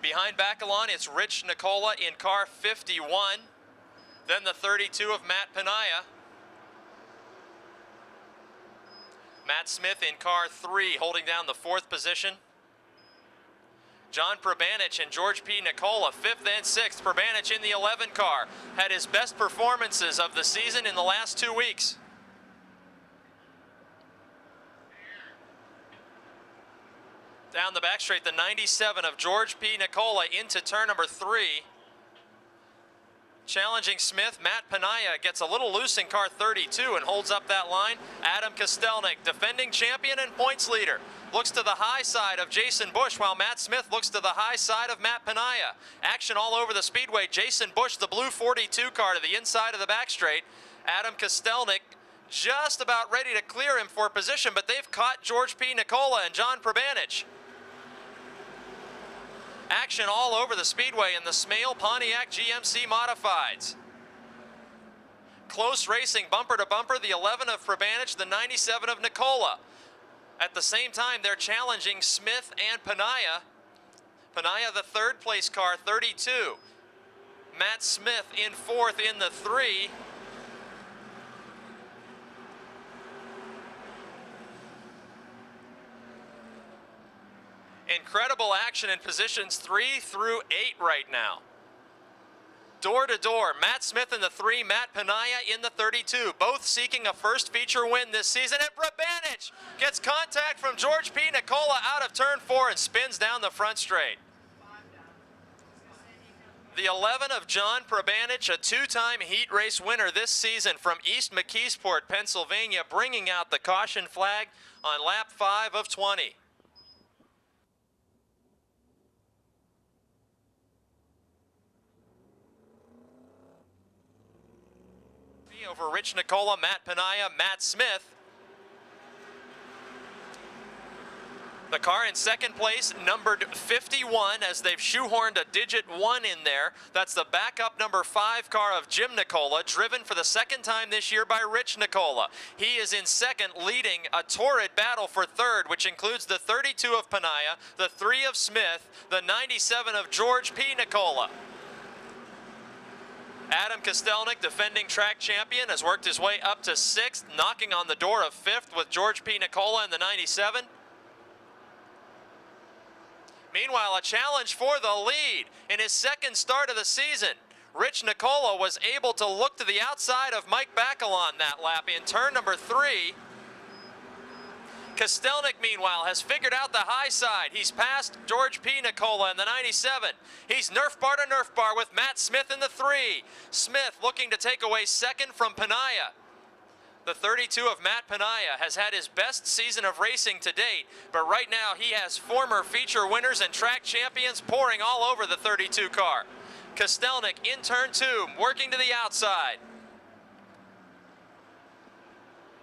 Behind Bacalon, it's Rich Nicola in car 51. Then the 32 of Matt Penaya. Matt Smith in car 3, holding down the 4th position. John Probanich and George P. Nicola, 5th and 6th. Probanich in the 11 car. Had his best performances of the season in the last 2 weeks. Down the back straight, the 97 of George P. Nicola into turn number 3. Challenging Smith, Matt Penaya gets a little loose in car 32 and holds up that line. Adam Kostelnik, defending champion and points leader, looks to the high side of Jason Bush while Matt Smith looks to the high side of Matt Penaya. Action all over the speedway. Jason Bush, the blue 42 car, to the inside of the back straight. Adam Kostelnik just about ready to clear him for position, but they've caught George P. Nicola and John Probanich. Action all over the speedway in the Smale Pontiac GMC Modifieds. Close racing, bumper to bumper, the 11 of Probanich, the 97 of Nicola. At the same time, they're challenging Smith and Penaya. Penaya, the 3rd place car, 32. Matt Smith in 4th in the 3. Incredible action in positions 3 through 8 right now. Door to door, Matt Smith in the 3, Matt Panaya in the 32, both seeking a first feature win this season. And Prabanich gets contact from George P. Nicola out of turn 4 and spins down the front straight. The 11 of John Prabanich, a 2-time heat race winner this season from East McKeesport, Pennsylvania, bringing out the caution flag on lap 5 of 20. Over Rich Nicola, Matt Panaya, Matt Smith. The car in second place, numbered 51, as they've shoehorned a digit 1 in there. That's the backup number 5 car of Jim Nicola, driven for the second time this year by Rich Nicola. He is in second, leading a torrid battle for third, which includes the 32 of Panaya, the 3 of Smith, the 97 of George P. Nicola. Adam Kostelnik, defending track champion, has worked his way up to 6th, knocking on the door of 5th with George P. Nicola in the 97. Meanwhile, a challenge for the lead in his second start of the season. Rich Nicola was able to look to the outside of Mike Bacalon that lap in turn number 3. Kostelnik, meanwhile, has figured out the high side. He's passed George P. Nicola in the 97. He's nerf bar to nerf bar with Matt Smith in the 3. Smith looking to take away second from Panaya. The 32 of Matt Panaya has had his best season of racing to date, but right now he has former feature winners and track champions pouring all over the 32 car. Kostelnik in turn 2, working to the outside.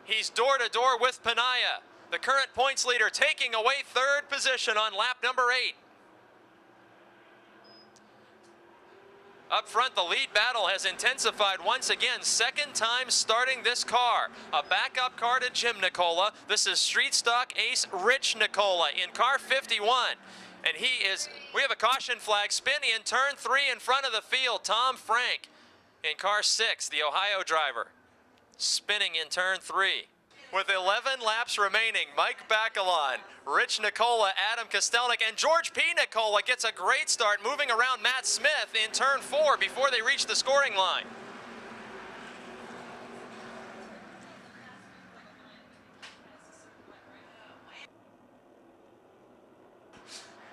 He's door to door with Panaya. The current points leader taking away third position on lap number 8. Up front, the lead battle has intensified once again. Second time starting this car. A backup car to Jim Nicola. This is street stock ace Rich Nicola in car 51. And we have a caution flag spinning in turn 3 in front of the field. Tom Frank in car 6, the Ohio driver, spinning in turn 3. With 11 laps remaining, Mike Bacalon, Rich Nicola, Adam Kostelnik, and George P. Nicola gets a great start moving around Matt Smith in turn 4 before they reach the scoring line.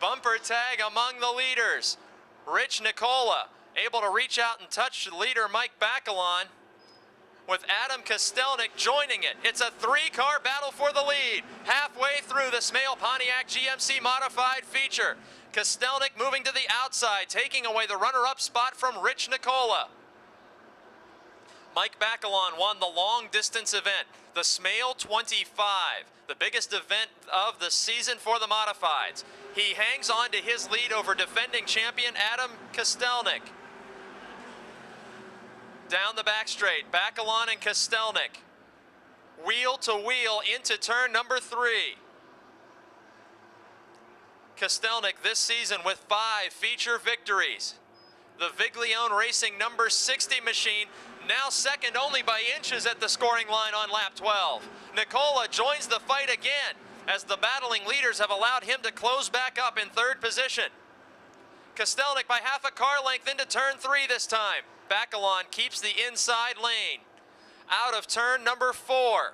Bumper tag among the leaders. Rich Nicola able to reach out and touch the leader Mike Bacalon, with Adam Kostelnik joining it. It's a 3-car battle for the lead. Halfway through the Smale Pontiac GMC modified feature. Kostelnik moving to the outside, taking away the runner-up spot from Rich Nicola. Mike Bacalon won the long distance event, the Smale 25, the biggest event of the season for the modifieds. He hangs on to his lead over defending champion Adam Kostelnik. Down the back straight, Bacalon and Kostelnik. Wheel to wheel into turn number 3. Kostelnik this season with 5 feature victories. The Viglione Racing number 60 machine, now second only by inches at the scoring line on lap 12. Nicola joins the fight again as the battling leaders have allowed him to close back up in third position. Kostelnik by half a car length into turn 3 this time. Bacalon keeps the inside lane. Out of turn number 4.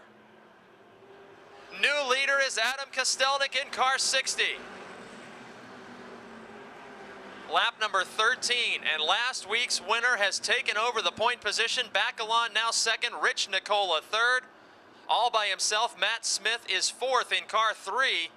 New leader is Adam Kostelnik in car 60. Lap number 13, and last week's winner has taken over the point position. Bacalon now second, Rich Nicola third. All by himself, Matt Smith is 4th in car 3.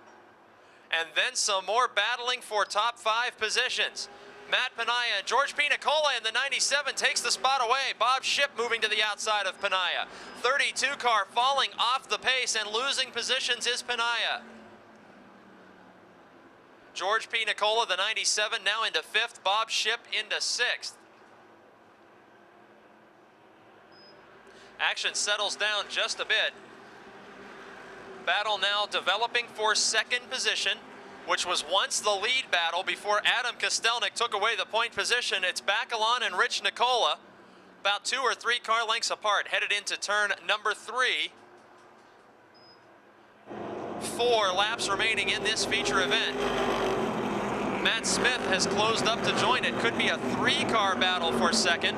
And then some more battling for top 5 positions. Matt Panaya and George P. Nicola in the 97 takes the spot away. Bob Shipp moving to the outside of Panaya. 32 car falling off the pace and losing positions is Panaya. George P. Nicola, the 97, now into 5th. Bob Shipp into 6th. Action settles down just a bit. Battle now developing for second position, which was once the lead battle before Adam Kostelnik took away the point position. It's Bacalon and Rich Nicola, about 2 or 3 car lengths apart, headed into turn number 3. 4 laps remaining in this feature event. Matt Smith has closed up to join it. Could be a 3-car battle for second.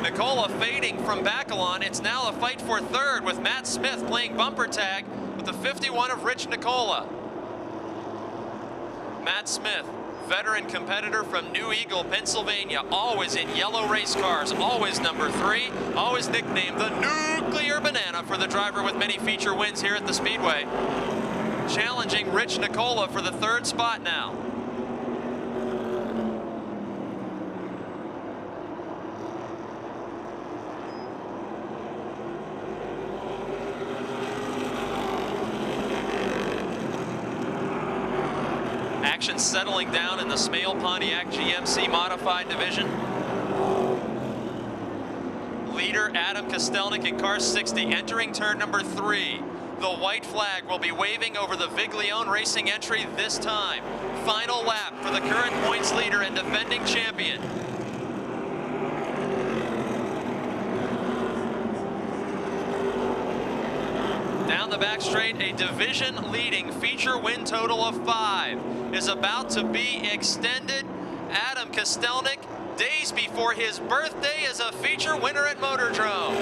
Nicola fading from Bacalon. It's now a fight for third with Matt Smith playing bumper tag with the 51 of Rich Nicola. Matt Smith, veteran competitor from New Eagle, Pennsylvania, always in yellow race cars, always number 3, always nicknamed the Nuclear Banana for the driver with many feature wins here at the Speedway. Challenging Rich Nicola for the 3rd spot now. Action settling down in the Smale Pontiac GMC Modified Division. Leader Adam Kostelnik in car 60 entering turn number 3. The white flag will be waving over the Viglione Racing entry this time. Final lap for the current points leader and defending champion. Down the back straight, a division-leading feature win total of 5 is about to be extended. Adam Kostelnik, days before his birthday, is a feature winner at Motordrome.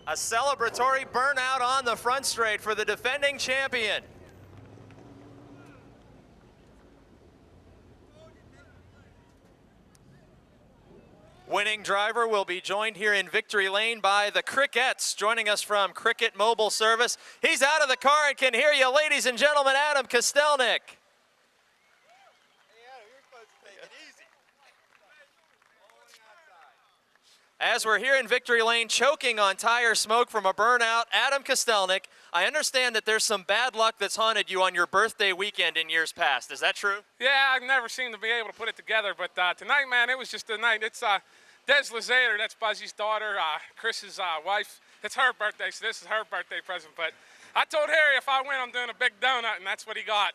A celebratory burnout on the front straight for the defending champion. Winning driver will be joined here in victory lane by the Crickets, joining us from Cricket Mobile Service. He's out of the car and can hear you, ladies and gentlemen, Adam Kostelnik. As we're here in victory lane, choking on tire smoke from a burnout, Adam Kostelnik, I understand that there's some bad luck that's haunted you on your birthday weekend in years past. Is that true? Yeah, I've never seemed to be able to put it together, but tonight, man, it was just a night. It's Des Lazater, that's Buzzy's daughter, Chris's wife. It's her birthday, so this is her birthday present. But I told Harry if I win, I'm doing a big donut, and that's what he got.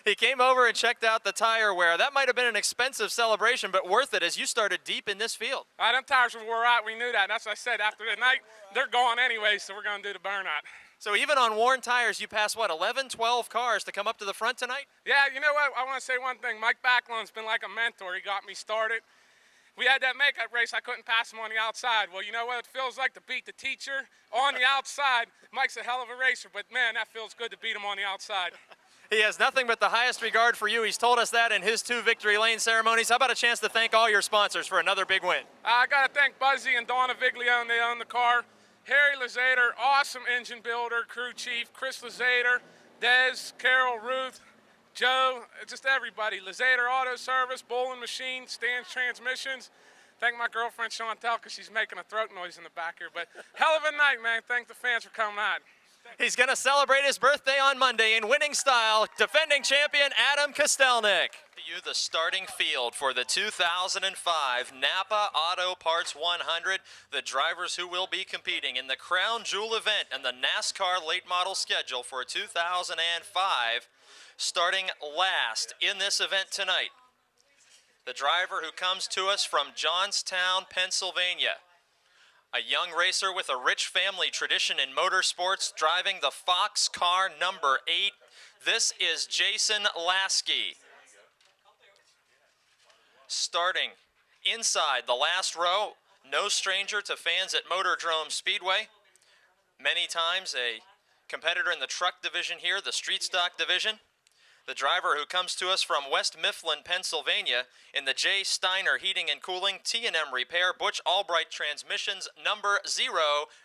He came over and checked out the tire wear. That might have been an expensive celebration, but worth it as you started deep in this field. Them tires were wore out. We knew that. That's what I said. After the night, they're gone anyway, so we're going to do the burnout. So even on worn tires, you passed, what, 11, 12 cars to come up to the front tonight? Yeah, you know what? I want to say one thing. Mike Backlund's been like a mentor. He got me started. We had that makeup race. I couldn't pass him on the outside. Well, you know what it feels like to beat the teacher on the outside. Mike's a hell of a racer, but, man, that feels good to beat him on the outside. He has nothing but the highest regard for you. He's told us that in his 2 victory lane ceremonies. How about a chance to thank all your sponsors for another big win? I got to thank Buzzy and Donna Viglione. They own the car. Harry Lazater, awesome engine builder, crew chief. Chris Lazater, Des, Carol, Ruth, Joe, just everybody. Lazater Auto Service, Bowling Machine, Stan's Transmissions. Thank my girlfriend Chantel because she's making a throat noise in the back here. But hell of a night, man. Thank the fans for coming out. He's going to celebrate his birthday on Monday in winning style. Defending champion Adam Kostelnik. You the starting field for the 2005 Napa Auto Parts 100. The drivers who will be competing in the Crown Jewel event and the NASCAR late model schedule for 2005. Starting last in this event tonight, the driver who comes to us from Johnstown, Pennsylvania. A young racer with a rich family tradition in motorsports, driving the Fox car number 8. This is Jason Lasky. Starting inside the last row, no stranger to fans at Motordrome Speedway. Many times a competitor in the truck division here, the street stock division. The driver who comes to us from West Mifflin, Pennsylvania, in the J. Steiner Heating and Cooling, T&M Repair, Butch Albright Transmissions, number 0,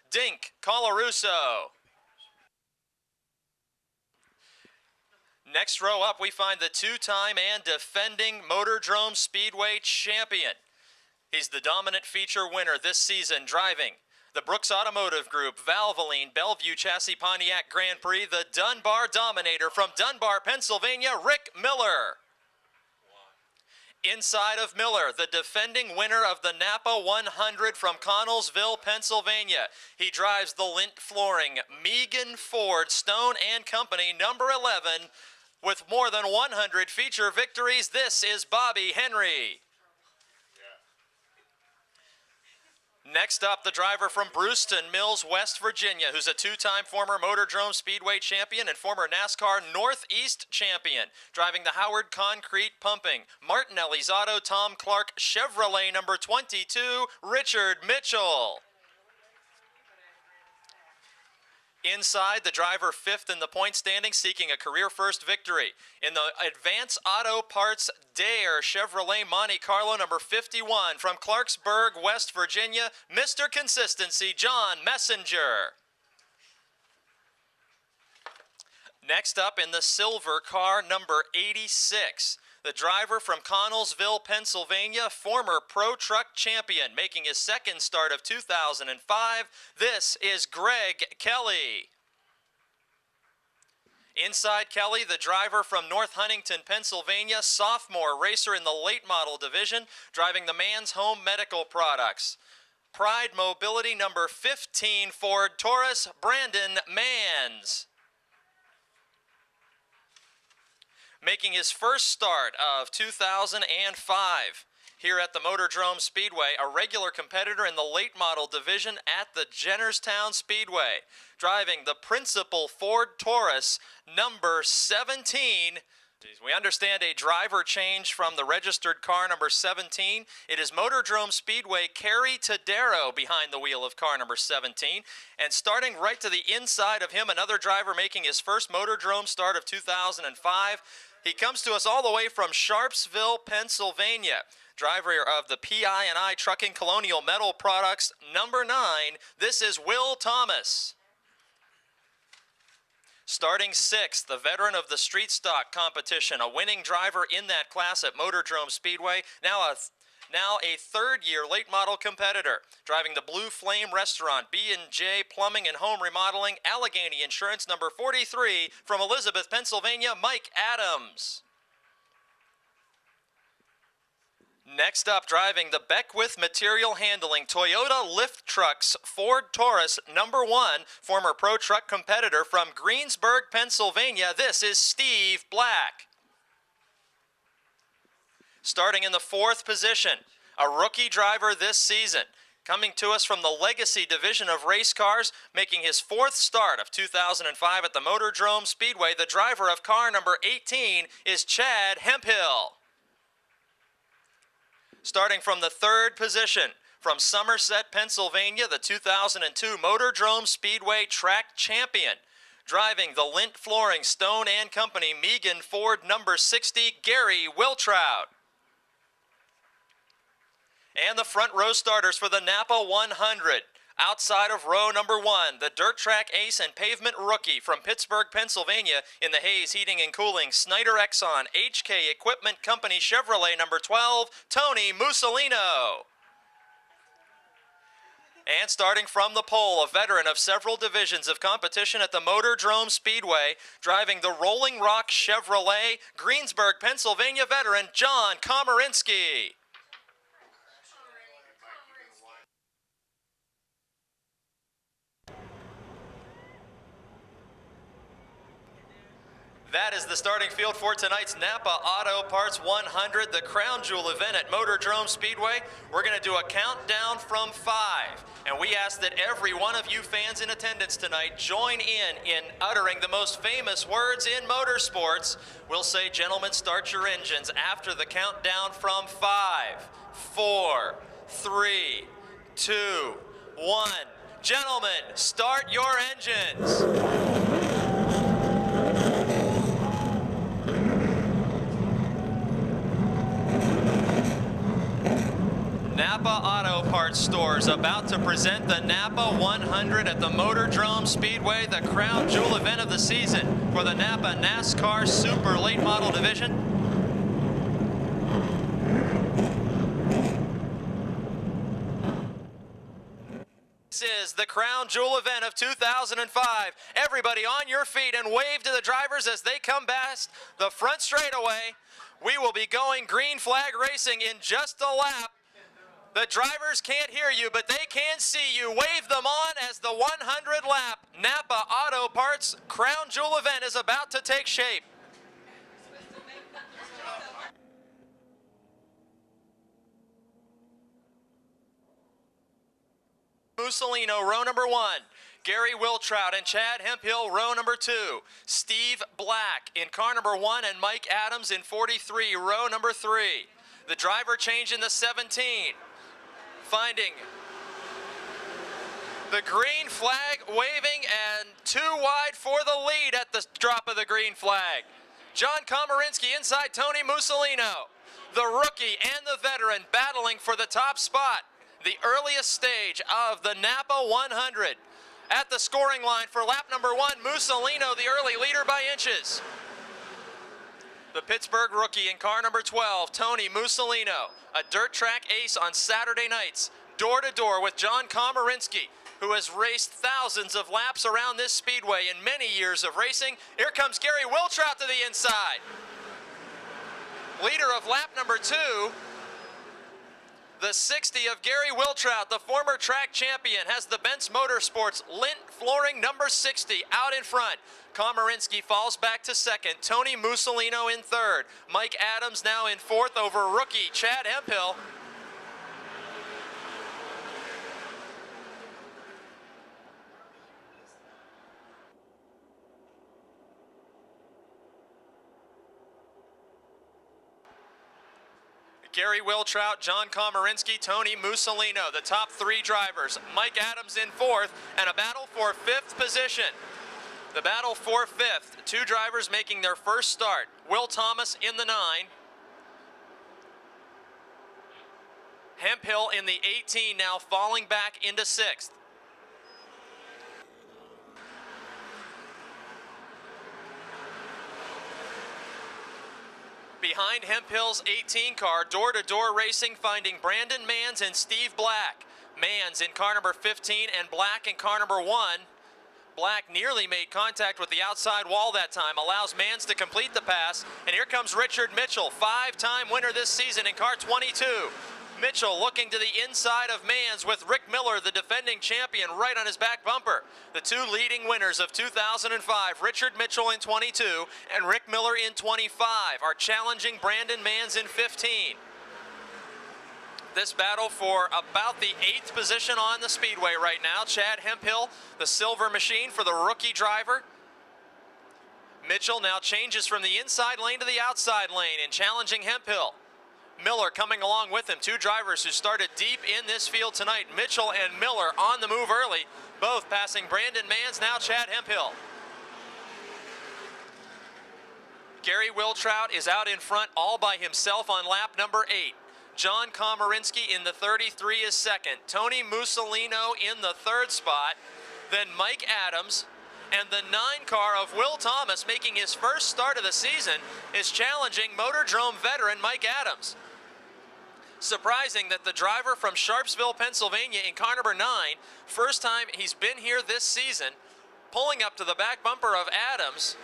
Dink Colarusso. Next row up, we find the 2-time and defending Motordrome Speedway champion. He's the dominant feature winner this season, driving the Brooks Automotive Group, Valvoline, Bellevue Chassis Pontiac Grand Prix, the Dunbar Dominator from Dunbar, Pennsylvania, Rick Miller. Inside of Miller, the defending winner of the Napa 100 from Connellsville, Pennsylvania. He drives the lint flooring Megan Ford Stone and Company, number 11, with more than 100 feature victories. This is Bobby Henry. Next up, the driver from Brewston Mills, West Virginia, who's a two-time former Motordrome Speedway champion and former NASCAR Northeast champion, driving the Howard Concrete Pumping, Martinelli's Auto, Tom Clark Chevrolet number 22, Richard Mitchell. Inside, the driver fifth in the point standing, seeking a career-first victory. In the Advance Auto Parts Dare Chevrolet Monte Carlo number 51 from Clarksburg, West Virginia, Mr. Consistency, John Messenger. Next up in the silver car, number 86. The driver from Connellsville, Pennsylvania, former Pro Truck champion, making his second start of 2005. This is Greg Kelly. Inside Kelly, the driver from North Huntington, Pennsylvania, sophomore racer in the late model division, driving the Man's Home Medical Products. Pride Mobility number 15, Ford Taurus, Brandon Manns. Making his first start of 2005 here at the Motordrome Speedway, a regular competitor in the late model division at the Jennerstown Speedway, driving the principal Ford Taurus number 17. We understand a driver change from the registered car number 17. It is Motordrome Speedway Kerry Tadero behind the wheel of car number 17. And starting right to the inside of him, another driver making his first Motordrome start of 2005. He comes to us all the way from Sharpsville, Pennsylvania. Driver of the PI&I Trucking Colonial Metal Products, number 9. This is Will Thomas. Starting sixth, the veteran of the street stock competition, a winning driver in that class at Motordrome Speedway, now a third-year late model competitor, driving the Blue Flame Restaurant, B&J Plumbing and Home Remodeling, Allegheny Insurance, number 43, from Elizabeth, Pennsylvania, Mike Adams. Next up, driving the Beckwith Material Handling Toyota Lift Trucks Ford Taurus number 1, former Pro Truck competitor from Greensburg, Pennsylvania, this is Steve Black. Starting in the fourth position, a rookie driver this season, coming to us from the Legacy Division of Race Cars, making his fourth start of 2005 at the Motordrome Speedway, the driver of car number 18 is Chad Hemphill. Starting from the third position, from Somerset, Pennsylvania, the 2002 Motordrome Speedway track champion, driving the Lint Flooring Stone and Company Megan Ford number 60, Gary Wiltrout. And the front row starters for the Napa 100. Outside of row number 1, the dirt track ace and pavement rookie from Pittsburgh, Pennsylvania, in the Hayes Heating and Cooling Snyder Exxon HK Equipment Company Chevrolet number 12, Tony Mussolino. And starting from the pole, a veteran of several divisions of competition at the Motordrome Speedway, driving the Rolling Rock Chevrolet, Greensburg, Pennsylvania veteran John Komarinsky. That is the starting field for tonight's Napa Auto Parts 100, the crown jewel event at Motordrome Speedway. We're going to do a countdown from 5, and we ask that every one of you fans in attendance tonight join in uttering the most famous words in motorsports. We'll say, gentlemen, start your engines after the countdown from 5, 4, 3, 2, 1. Gentlemen, start your engines. Napa Auto Parts stores about to present the Napa 100 at the Motordrome Speedway, the crown jewel event of the season for the Napa NASCAR Super Late Model Division. This is is the crown jewel event of 2005. Everybody on your feet and wave to the drivers as they come past the front straightaway. We will be going green flag racing in just a lap. The drivers can't hear you, but they can see you. Wave them on as the 100 lap Napa Auto Parts crown jewel event is about to take shape. Mussolino, row number 1. Gary Wiltrout and Chad Hemphill, row number 2. Steve Black in car number 1 and Mike Adams in 43, row number 3. The driver change in the 17. Finding the green flag waving and 2 wide for the lead at the drop of the green flag. John Komarinsky inside Tony Mussolino. The rookie and the veteran battling for the top spot. The earliest stage of the Napa 100. At the scoring line for lap number 1, Mussolino, the early leader by inches. The Pittsburgh rookie in car number 12, Tony Mussolino, a dirt track ace on Saturday nights, door to door with John Komarinsky, who has raced thousands of laps around this speedway in many years of racing. Here comes Gary Wiltrout to the inside. Leader of lap number 2, the 60 of Gary Wiltrout, the former track champion, has the Benz Motorsports lint flooring number 60 out in front. Komarinsky falls back to second. Tony Mussolino in third. Mike Adams now in fourth over rookie Chad Hemphill. Gary Wiltrout, John Komarinsky, Tony Mussolino, the top 3 drivers. Mike Adams in 4th, and a battle for 5th position. The battle for 5th, 2 drivers making their first start. Will Thomas in the 9. Hemphill in the 18, now falling back into 6th. Behind Hemphill's 18 car, door-to-door racing, finding Brandon Manns and Steve Black. Manns in car number 15 and Black in car number 1. Black nearly made contact with the outside wall that time, allows Manns to complete the pass. And here comes Richard Mitchell, 5-time winner this season in car 22. Mitchell looking to the inside of Manns with Rick Miller, the defending champion, right on his back bumper. The 2 leading winners of 2005, Richard Mitchell in 22 and Rick Miller in 25, are challenging Brandon Manns in 15. This battle for about the 8th position on the speedway right now. Chad Hemphill, the silver machine for the rookie driver. Mitchell now changes from the inside lane to the outside lane and challenging Hemphill. Miller coming along with him, 2 drivers who started deep in this field tonight. Mitchell and Miller on the move early, both passing Brandon Manns, now Chad Hemphill. Gary Wiltrout is out in front all by himself on lap number 8. John Komarinsky in the 33 is second. Tony Mussolino in the 3rd spot. Then Mike Adams. And the 9 car of Will Thomas, making his first start of the season, is challenging Motordrome veteran Mike Adams. Surprising that the driver from Sharpsville, Pennsylvania in car number 9, first time he's been here this season, pulling up to the back bumper of Adams,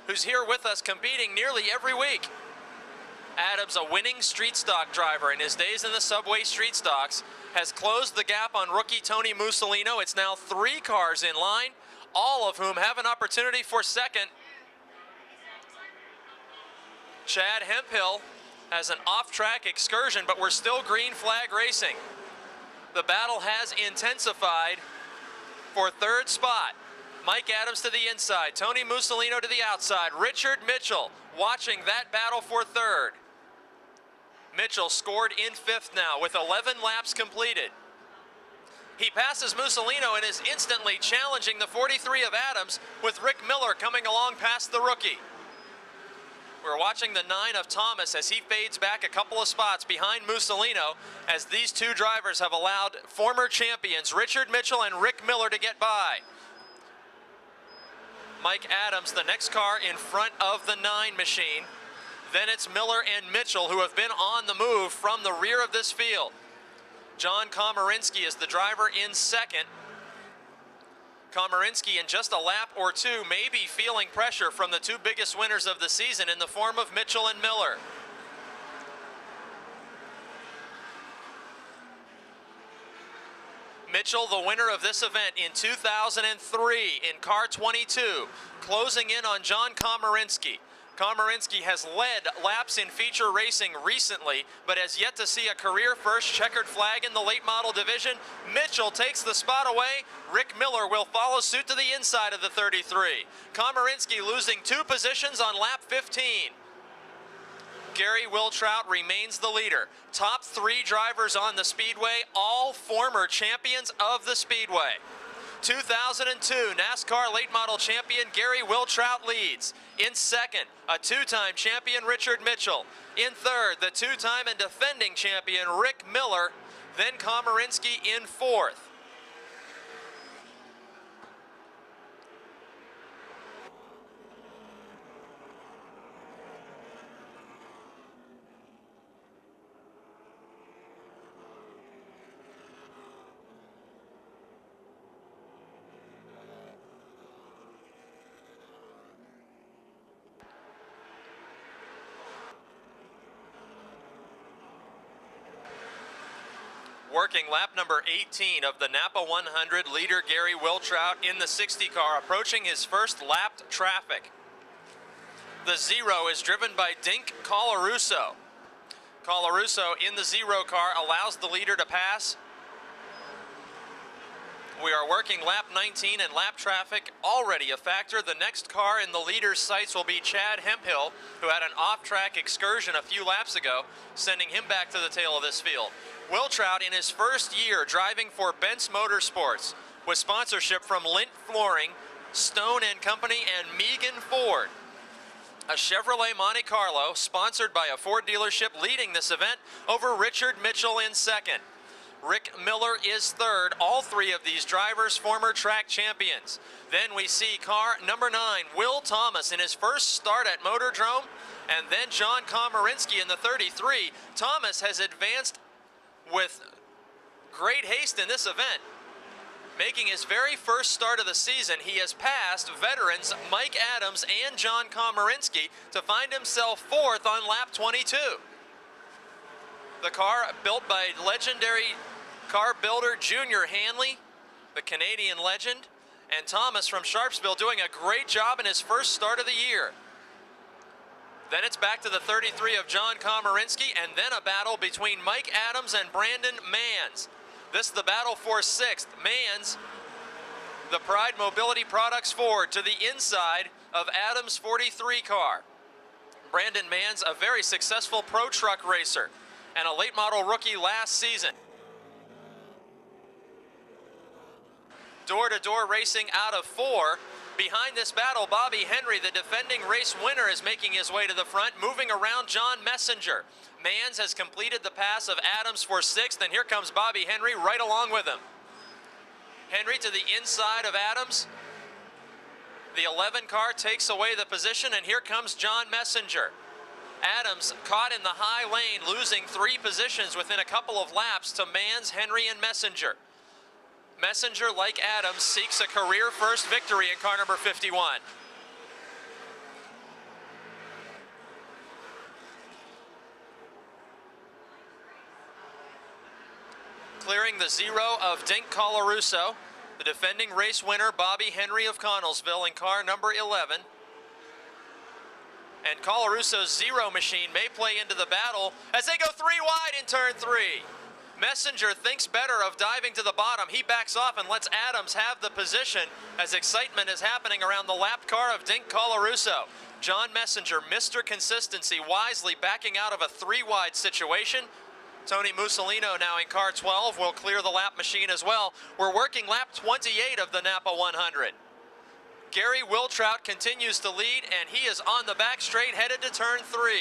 who's here with us competing nearly every week. Adams, a winning street stock driver in his days in the Subway street stocks, has closed the gap on rookie Tony Mussolino. It's now 3 cars in line, all of whom have an opportunity for second. Chad Hemphill has an off-track excursion, but we're still green flag racing. The battle has intensified for 3rd spot. Mike Adams to the inside, Tony Mussolino to the outside, Richard Mitchell watching that battle for 3rd. Mitchell scored in 5th now with 11 laps completed. He passes Mussolino and is instantly challenging the 43 of Adams, with Rick Miller coming along past the rookie. We're watching the 9 of Thomas as he fades back a couple of spots behind Mussolino, as these 2 drivers have allowed former champions Richard Mitchell and Rick Miller to get by. Mike Adams, the next car in front of the 9 machine. Then it's Miller and Mitchell, who have been on the move from the rear of this field. John Komarinsky is the driver in second. Komarinsky in just a lap or two may be feeling pressure from the two biggest winners of the season in the form of Mitchell and Miller. Mitchell, the winner of this event in 2003 in car 22, closing in on John Komarinsky. Komarinsky has led laps in feature racing recently, but has yet to see a career first checkered flag in the late model division. Mitchell takes the spot away. Rick Miller will follow suit to the inside of the 33. Komarinsky losing 2 positions on lap 15. Gary Wiltrout remains the leader. Top 3 drivers on the Speedway, all former champions of the Speedway. 2002 NASCAR late model champion Gary Wiltrout leads. In second, a 2-time champion Richard Mitchell. In third, the 2-time and defending champion Rick Miller. Then Komarinsky in fourth. Working lap number 18 of the Napa 100, leader Gary Wiltrout in the 60 car, approaching his first lapped traffic. The 0 is driven by Dink Colarusso. Colarusso in the 0 car allows the leader to pass. We are working lap 19 and lap traffic already a factor. The next car in the leader's sights will be Chad Hemphill, who had an off-track excursion a few laps ago, sending him back to the tail of this field. Wiltrout in his first year driving for Benz Motorsports with sponsorship from Lint Flooring, Stone & Company, and Megan Ford. A Chevrolet Monte Carlo sponsored by a Ford dealership leading this event over Richard Mitchell in second. Rick Miller is third. All 3 of these drivers former track champions. Then we see car number 9, Will Thomas in his first start at Motordrome, and then John Komarinsky in the 33. Thomas has advanced with great haste in this event. Making his very first start of the season, he has passed veterans Mike Adams and John Komarinsky to find himself 4th on lap 22. The car built by legendary car builder Junior Hanley, the Canadian legend, and Thomas from Sharpsville doing a great job in his first start of the year. Then it's back to the 33 of John Komarinsky, and then a battle between Mike Adams and Brandon Manns. This is the battle for 6th. Manns, the Pride Mobility Products Ford, to the inside of Adams' 43 car. Brandon Manns, a very successful pro truck racer and a late model rookie last season. Door-to-door racing out of 4. Behind this battle, Bobby Henry, the defending race winner, is making his way to the front, moving around John Messenger. Manns has completed the pass of Adams for 6th, and here comes Bobby Henry right along with him. Henry to the inside of Adams. The 11 car takes away the position, and here comes John Messenger. Adams caught in the high lane, losing 3 positions within a couple of laps to Manns, Henry, and Messenger. Messenger, like Adams, seeks a career first victory in car number 51. Clearing the 0 of Dink Colarusso, the defending race winner Bobby Henry of Connellsville in car number 11. And Colarusso's 0 machine may play into the battle as they go 3 wide in turn 3. Messenger thinks better of diving to the bottom. He backs off and lets Adams have the position as excitement is happening around the lapped car of Dink Colarusso. John Messenger, Mr. Consistency, wisely backing out of a 3-wide situation. Tony Mussolino now in car 12 will clear the lap machine as well. We're working lap 28 of the Napa 100. Gary Wiltrout continues to lead, and he is on the back straight headed to turn 3.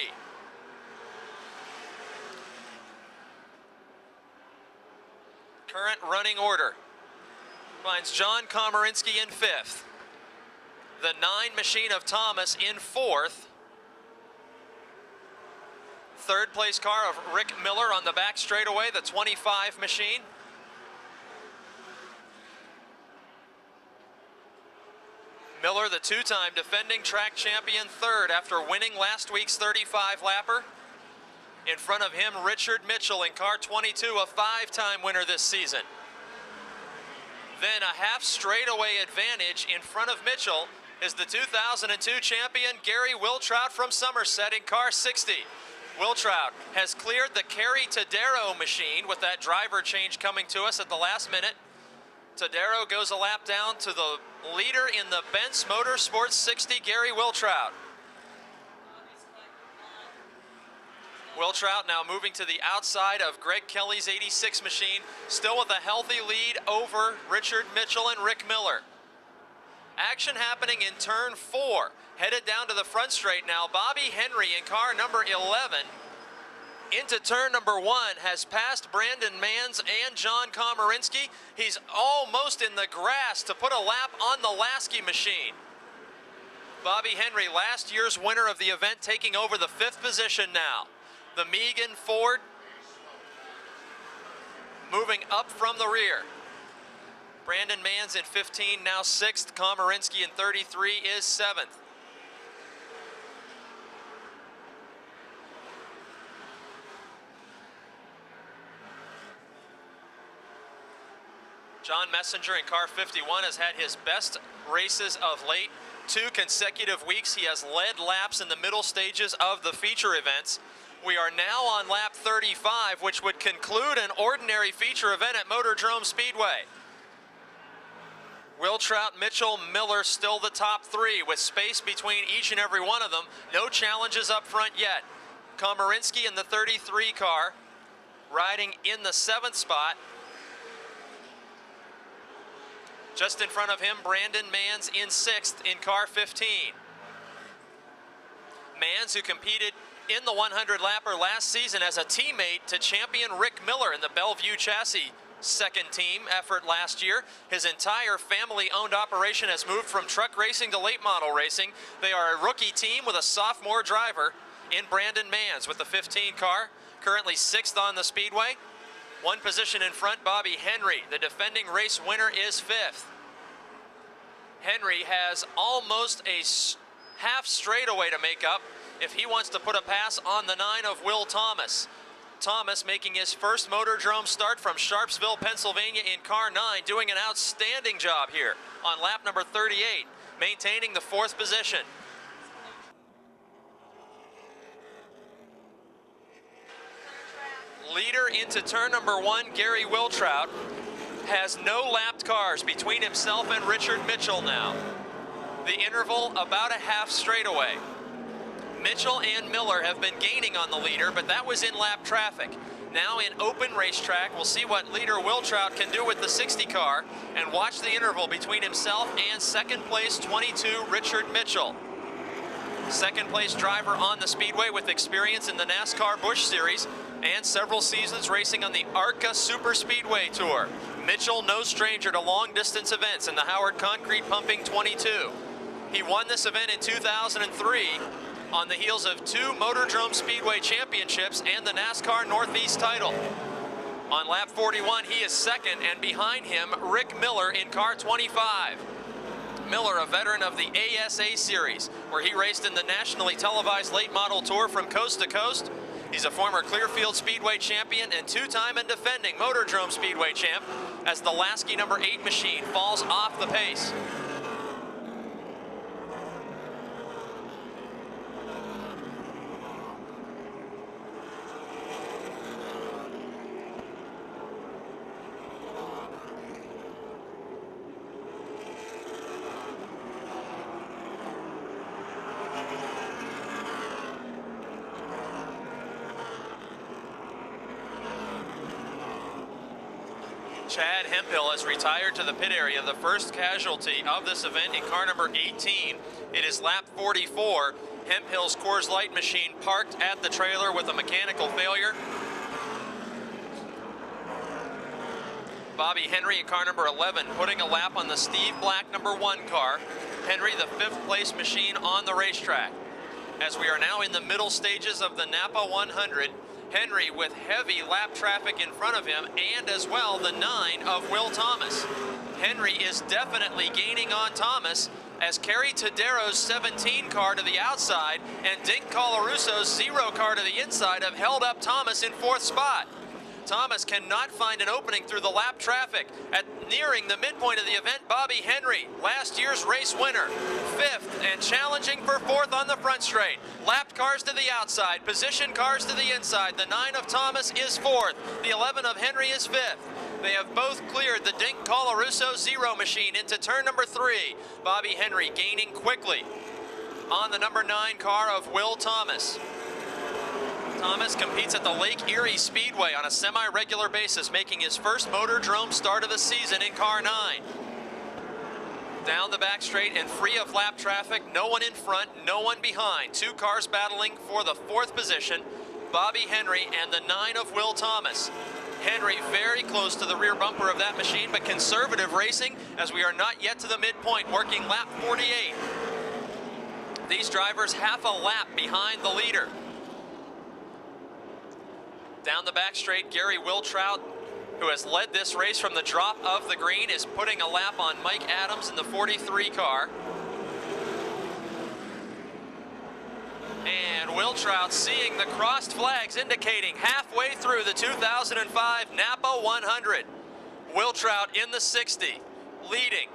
Current running order finds John Komarinsky in 5th. The 9 machine of Thomas in 4th. 3rd place car of Rick Miller on the back straightaway, the 25 machine. Miller, the two-time defending track champion, third after winning last week's 35-lapper. In front of him, Richard Mitchell in car 22, a five-time winner this season. Then a half straightaway advantage in front of Mitchell is the 2002 champion Gary Wiltrout from Somerset in car 60. Wiltrout has cleared the Kerry Tadero machine with that driver change coming to us at the last minute. Tadero goes a lap down to the leader in the Benz Motorsports 60, Gary Wiltrout. Wiltrout now moving to the outside of Greg Kelly's 86 machine, still with a healthy lead over Richard Mitchell and Rick Miller. Action happening in turn 4. Headed down to the front straight now. Bobby Henry in car number 11 into turn number 1 has passed Brandon Manns and John Komarinsky. He's almost in the grass to put a lap on the Lasky machine. Bobby Henry, last year's winner of the event, taking over the 5th position now. The Megan Ford moving up from the rear. Brandon Manns in 15, now 6th. Komarinsky in 33 is 7th. John Messenger in car 51 has had his best races of late. 2 consecutive weeks he has led laps in the middle stages of the feature events. We are now on lap 35, which would conclude an ordinary feature event at Motordrome Speedway. Wiltrout, Mitchell, Miller still the top 3 with space between each and every one of them. No challenges up front yet. Komarinsky in the 33 car, riding in the 7th spot. Just in front of him, Brandon Manns in 6th in car 15. Manns, who competed in the 100-lapper last season as a teammate to champion Rick Miller in the Bellevue Chassis second team effort last year. His entire family-owned operation has moved from truck racing to late model racing. They are a rookie team with a sophomore driver in Brandon Manns with the 15 car, currently 6th on the speedway. 1 position in front, Bobby Henry, the defending race winner, is 5th. Henry has almost a half straightaway to make up if he wants to put a pass on the 9 of Will Thomas. Thomas making his first Motordrome start from Sharpsville, Pennsylvania in car 9, doing an outstanding job here on lap number 38, maintaining the 4th position. Leader into turn number 1, Gary Wiltrout, has no lapped cars between himself and Richard Mitchell now. The interval about a half straightaway. Mitchell and Miller have been gaining on the leader, but that was in lap traffic. Now in open racetrack, we'll see what leader Wiltrout can do with the 60 car and watch the interval between himself and second place 22 Richard Mitchell. Second place driver on the speedway with experience in the NASCAR Busch Series and several seasons racing on the ARCA Super Speedway Tour. Mitchell, no stranger to long distance events in the Howard Concrete Pumping 22. He won this event in 2003 on the heels of 2 Motordrome Speedway championships and the NASCAR Northeast title. On lap 41, he is 2nd, and behind him, Rick Miller in car 25. Miller, a veteran of the ASA Series, where he raced in the nationally televised late model tour from coast to coast. He's a former Clearfield Speedway champion and 2-time and defending Motordrome Speedway champ as the Lasky number 8 machine falls off the pace. Chad Hemphill has retired to the pit area, the first casualty of this event in car number 18. It is lap 44. Hemphill's Coors Light machine parked at the trailer with a mechanical failure. Bobby Henry in car number 11 putting a lap on the Steve Black number 1 car. Henry, the 5th place machine on the racetrack. As we are now in the middle stages of the Napa 100, Henry with heavy lap traffic in front of him, and as well the 9 of Will Thomas. Henry is definitely gaining on Thomas as Kerry Tadero's 17 car to the outside and Dink Colaruso's 0 car to the inside have held up Thomas in 4th spot. Thomas cannot find an opening through the lap traffic. At nearing the midpoint of the event, Bobby Henry, last year's race winner, 5th and challenging for 4th on the front straight. Lapped cars to the outside, position cars to the inside. The 9 of Thomas is 4th. The 11 of Henry is 5th. They have both cleared the Dink Colaruso 0 machine into turn number 3. Bobby Henry gaining quickly on the number 9 car of Will Thomas. Thomas competes at the Lake Erie Speedway on a semi-regular basis, making his first Motordrome start of the season in car 9. Down the back straight and free of lap traffic, no one in front, no one behind. 2 cars battling for the 4th position, Bobby Henry and the 9 of Will Thomas. Henry very close to the rear bumper of that machine, but conservative racing as we are not yet to the midpoint, working lap 48. These drivers half a lap behind the leader. Down the back straight, Gary Wiltrout, who has led this race from the drop of the green, is putting a lap on Mike Adams in the 43 car. And Wiltrout seeing the crossed flags indicating halfway through the 2005 Napa 100. Wiltrout in the 60, leading.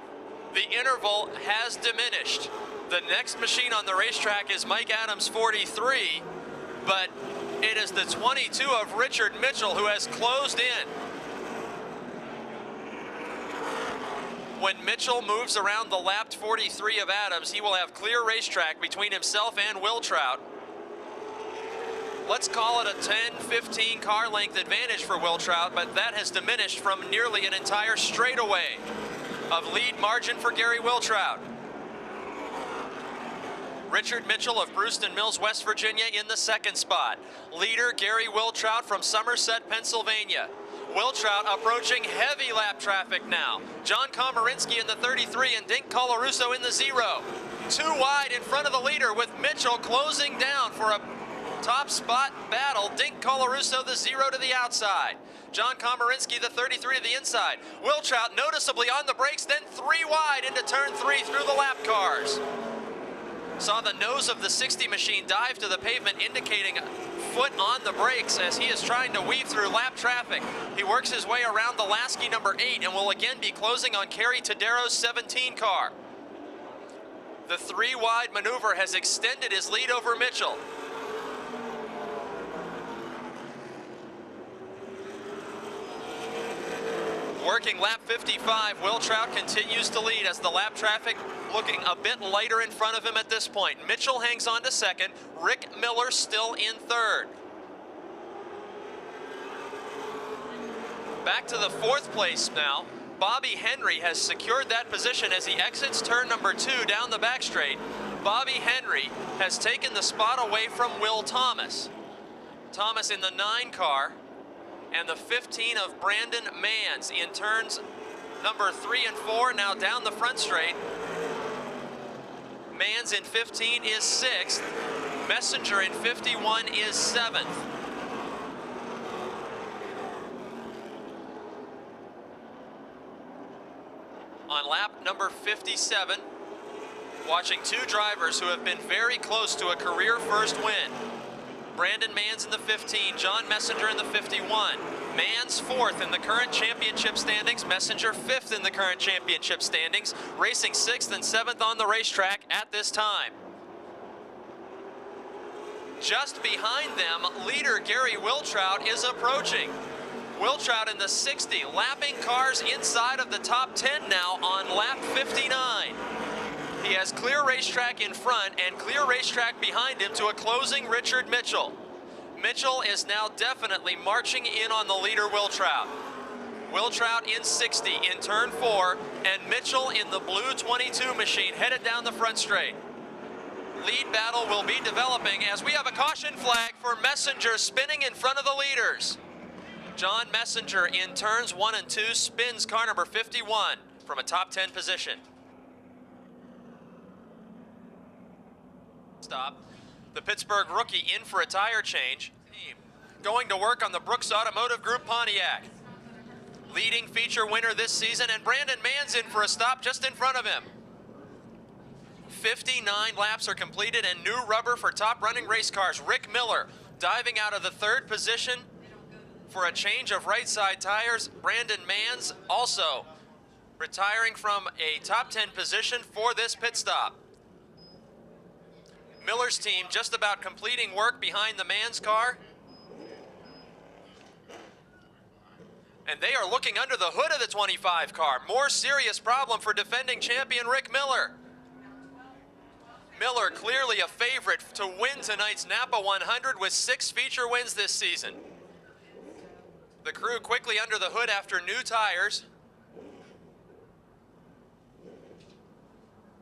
The interval has diminished. The next machine on the racetrack is Mike Adams' 43, but it is the 22 of Richard Mitchell who has closed in. When Mitchell moves around the lapped 43 of Adams, he will have clear racetrack between himself and Wiltrout. Let's call it a 10-15 car length advantage for Wiltrout, but that has diminished from nearly an entire straightaway of lead margin for Gary Wiltrout. Richard Mitchell of Brewston Mills, West Virginia in the 2nd spot. Leader Gary Wiltrout from Somerset, Pennsylvania. Wiltrout approaching heavy lap traffic now. John Komarinsky in the 33 and Dink Colaruso in the 0. 2 wide in front of the leader with Mitchell closing down for a top spot battle. Dink Colaruso the 0 to the outside. John Komarinsky the 33 to the inside. Wiltrout noticeably on the brakes, then 3 wide into turn 3 through the lap cars. Saw the nose of the 60 machine dive to the pavement, indicating foot on the brakes as he is trying to weave through lap traffic. He works his way around the Lasky number 8 and will again be closing on Kerry Tadero's 17 car. The 3 wide maneuver has extended his lead over Mitchell. Working lap 55, Wiltrout continues to lead as the lap traffic looking a bit lighter in front of him at this point. Mitchell hangs on to 2nd, Rick Miller still in 3rd. Back to the 4th place now. Bobby Henry has secured that position as he exits turn number 2 down the back straight. Bobby Henry has taken the spot away from Will Thomas. Thomas in the 9 car. And the 15 of Brandon Manns in turns number 3 and 4, now down the front straight. Manns in 15 is 6th. Messenger in 51 is 7th. On lap number 57, watching 2 drivers who have been very close to a career first win. Brandon Manns in the 15, John Messenger in the 51. Manns 4th in the current championship standings, Messenger 5th in the current championship standings, racing 6th and 7th on the racetrack at this time. Just behind them, leader Gary Wiltrout is approaching. Wiltrout in the 60, lapping cars inside of the top 10 now on lap 59. He has clear racetrack in front and clear racetrack behind him to a closing Richard Mitchell. Mitchell is now definitely marching in on the leader Wiltrout. Wiltrout in 60 in turn 4 and Mitchell in the blue 22 machine headed down the front straight. Lead battle will be developing as we have a caution flag for Messenger spinning in front of the leaders. John Messenger in turns 1 and 2 spins car number 51 from a top 10 position. Stop. The Pittsburgh rookie in for a tire change. going to work on the Brooks Automotive Group Pontiac. Leading feature winner this season, and Brandon Mann's in for a stop just in front of him. 59 laps are completed and new rubber for top running race cars. Rick Miller diving out of the third position for a change of right side tires. Brandon Mann's also retiring from a top 10 position for this pit stop. Miller's team just about completing work behind the Mann's car. And they are looking under the hood of the 25 car. More serious problem for defending champion Rick Miller. Miller clearly a favorite to win tonight's Napa 100 with 6 feature wins this season. The crew quickly under the hood after new tires.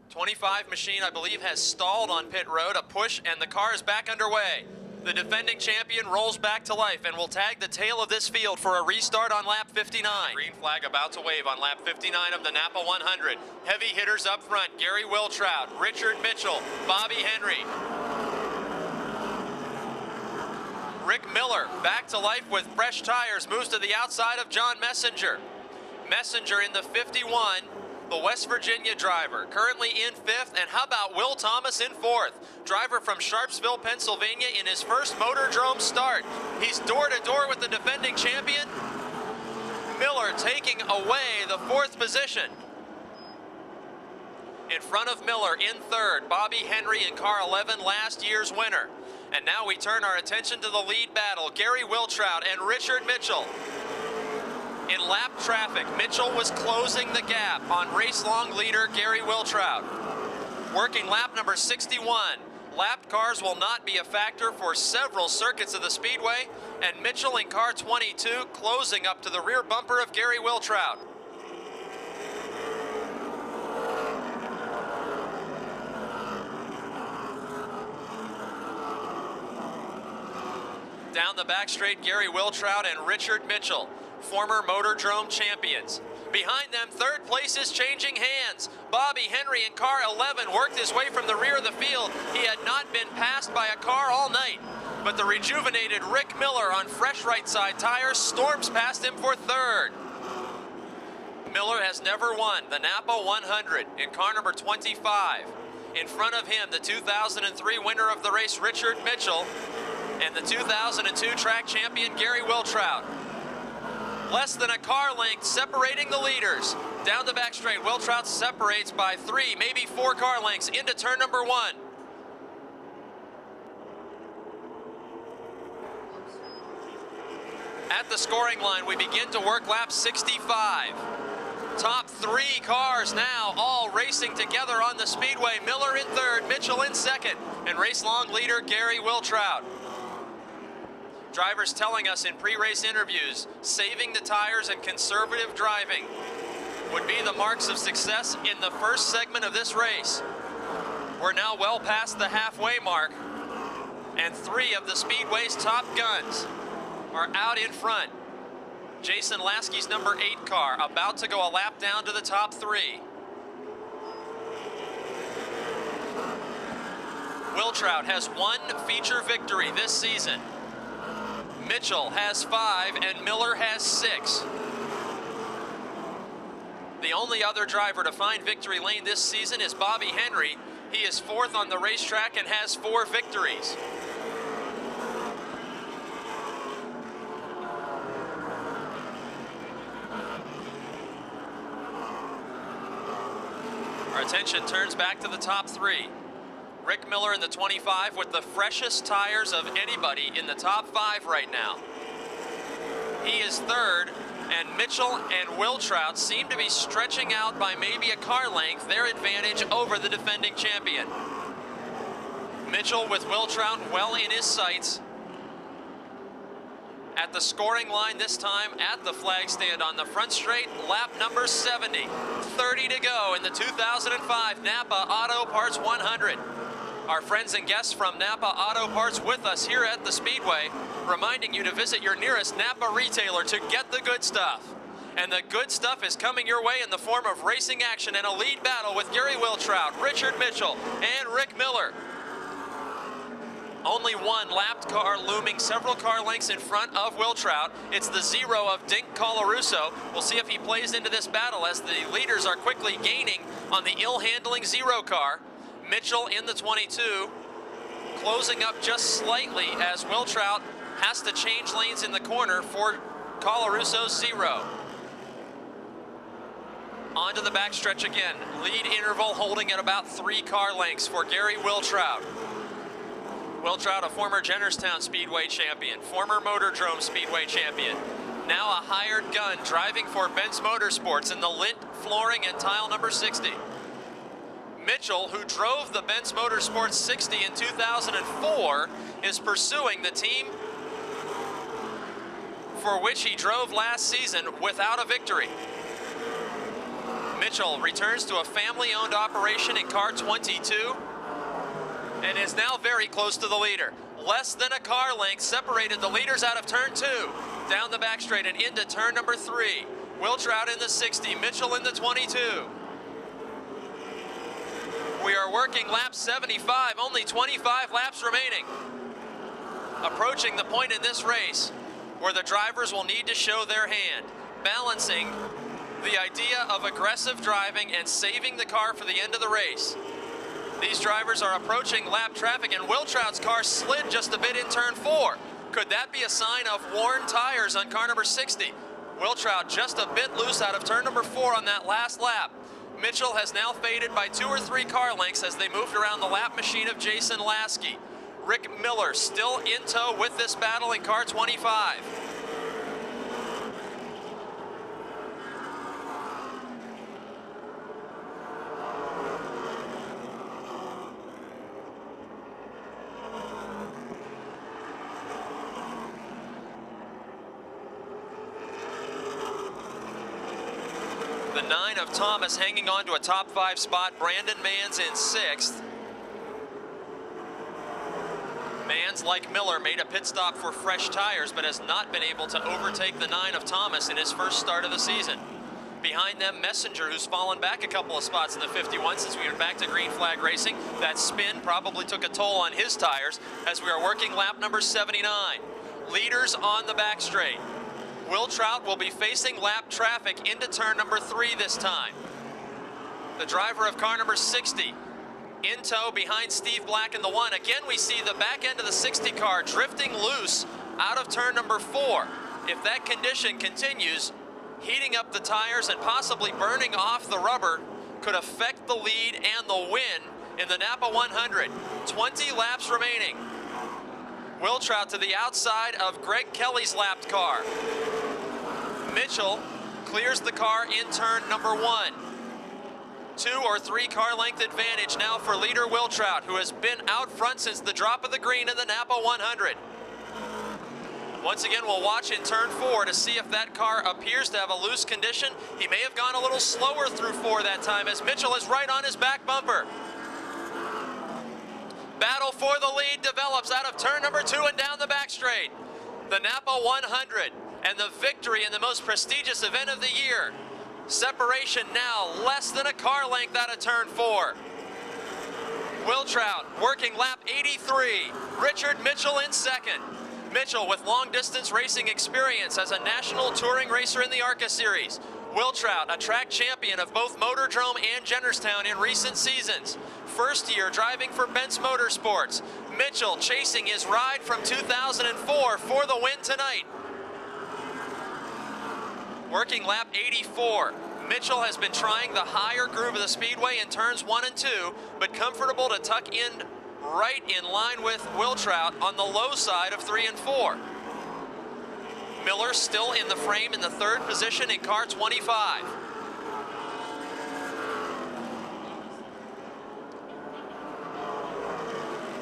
25 machine, I believe, has stalled on pit road, a push, and the car is back underway. The defending champion rolls back to life and will tag the tail of this field for a restart on lap 59. Green flag about to wave on lap 59 of the Napa 100. Heavy hitters up front, Gary Wiltrout, Richard Mitchell, Bobby Henry. Rick Miller back to life with fresh tires, moves to the outside of John Messenger. Messenger in the 51, the West Virginia driver, currently in 5th, and how about Will Thomas in 4th? Driver from Sharpsville, Pennsylvania in his first Motordrome start. He's door to door with the defending champion. Miller taking away the 4th position. In front of Miller in 3rd, Bobby Henry in car 11, last year's winner. And now we turn our attention to the lead battle, Gary Wiltrout and Richard Mitchell. In lap traffic, Mitchell was closing the gap on race-long leader Gary Wiltrout. Working lap number 61, lapped cars will not be a factor for several circuits of the Speedway, and Mitchell in car 22 closing up to the rear bumper of Gary Wiltrout. Down the back straight, Gary Wiltrout and Richard Mitchell, former Motordrome champions. Behind them, 3rd place is changing hands. Bobby Henry in car 11 worked his way from the rear of the field. He had not been passed by a car all night, but the rejuvenated Rick Miller on fresh right side tires storms past him for 3rd. Miller has never won the Napa 100 in car number 25. In front of him, the 2003 winner of the race, Richard Mitchell, and the 2002 track champion, Gary Wiltrout. Less than a car length separating the leaders. Down the back straight, Wiltrout separates by 3, maybe 4 car lengths into turn number 1. At the scoring line, we begin to work lap 65. Top 3 cars now all racing together on the Speedway. Miller in 3rd, Mitchell in 2nd, and race-long leader Gary Wiltrout. Drivers telling us in pre-race interviews, saving the tires and conservative driving would be the marks of success in the first segment of this race. We're now well past the halfway mark, and 3 of the Speedway's top guns are out in front. Jason Lasky's number 8 car about to go a lap down to the top 3. Wiltrout has 1 feature victory this season. Mitchell has 5 and Miller has 6. The only other driver to find victory lane this season is Bobby Henry. He is 4th on the racetrack and has 4 victories. Our attention turns back to the top 3. Rick Miller in the 25 with the freshest tires of anybody in the top 5 right now. He is 3rd, and Mitchell and Wiltrout seem to be stretching out by maybe a car length their advantage over the defending champion. Mitchell with Wiltrout well in his sights. At the scoring line this time at the flag stand on the front straight, lap number 70. 30 to go in the 2005 Napa Auto Parts 100. Our friends and guests from Napa Auto Parts with us here at the Speedway, reminding you to visit your nearest Napa retailer to get the good stuff. And the good stuff is coming your way in the form of racing action and a lead battle with Gary Wiltrout, Richard Mitchell, and Rick Miller. Only one lapped car looming several car lengths in front of Will Trout. It's the 0 of Dink Colarusso. We'll see if he plays into this battle as the leaders are quickly gaining on the ill-handling 0 car. Mitchell in the 22, closing up just slightly as Will Trout has to change lanes in the corner for Colarusso's 0. Onto the backstretch again. Lead interval holding at about 3 car lengths for Gary Will Trout. Will Trout, a former Jennerstown Speedway champion, former Motordrome Speedway champion, now a hired gun driving for Benz Motorsports in the Lint Flooring and Tile number 60. Mitchell, who drove the Benz Motorsports 60 in 2004, is pursuing the team for which he drove last season without a victory. Mitchell returns to a family-owned operation in car 22 and is now very close to the leader. Less than a car length separated the leaders out of turn 2, down the back straight and into turn number 3. Will Trout in the 60, Mitchell in the 22. We are working lap 75, only 25 laps remaining. Approaching the point in this race where the drivers will need to show their hand, balancing the idea of aggressive driving and saving the car for the end of the race. These drivers are approaching lap traffic, and Will Trout's car slid just a bit in turn 4. Could that be a sign of worn tires on car number 60? Will Trout just a bit loose out of turn number 4 on that last lap. Mitchell has now faded by 2 or 3 car lengths as they moved around the lap machine of Jason Lasky. Rick Miller still in tow with this battle in car 25. The 9 of Thomas hanging on to a top 5 spot. Brandon Mans in 6th. Mans, like Miller, made a pit stop for fresh tires, but has not been able to overtake the 9 of Thomas in his first start of the season. Behind them, Messenger, who's fallen back a couple of spots in the 51 since we went back to green flag racing. That spin probably took a toll on his tires as we are working lap number 79. Leaders on the back straight. Will Trout will be facing lap traffic into turn number 3 this time. The driver of car number 60 in tow behind Steve Black in the 1. Again, we see the back end of the 60 car drifting loose out of turn number 4. If that condition continues, heating up the tires and possibly burning off the rubber could affect the lead and the win in the Napa 100. 20 laps remaining. Will Trout to the outside of Greg Kelly's lapped car. Mitchell clears the car in turn number 1. 2 or 3 car length advantage now for leader Will Trout, who has been out front since the drop of the green in the Napa 100. Once again, we'll watch in turn 4 to see if that car appears to have a loose condition. He may have gone a little slower through 4 that time as Mitchell is right on his back bumper. Battle for the lead develops out of turn number 2 and down the back straight. The Napa 100 and the victory in the most prestigious event of the year. Separation now less than a car length out of turn 4. Will Trout working lap 83. Richard Mitchell in 2nd. Mitchell with long distance racing experience as a national touring racer in the ARCA series. Will Trout, a track champion of both Motordrome and Jennerstown in recent seasons. First year driving for Benz Motorsports. Mitchell chasing his ride from 2004 for the win tonight. Working lap 84. Mitchell has been trying the higher groove of the speedway in turns 1 and 2, but comfortable to tuck in right in line with Will Trout on the low side of 3 and 4. Miller still in the frame in the 3rd position in car 25.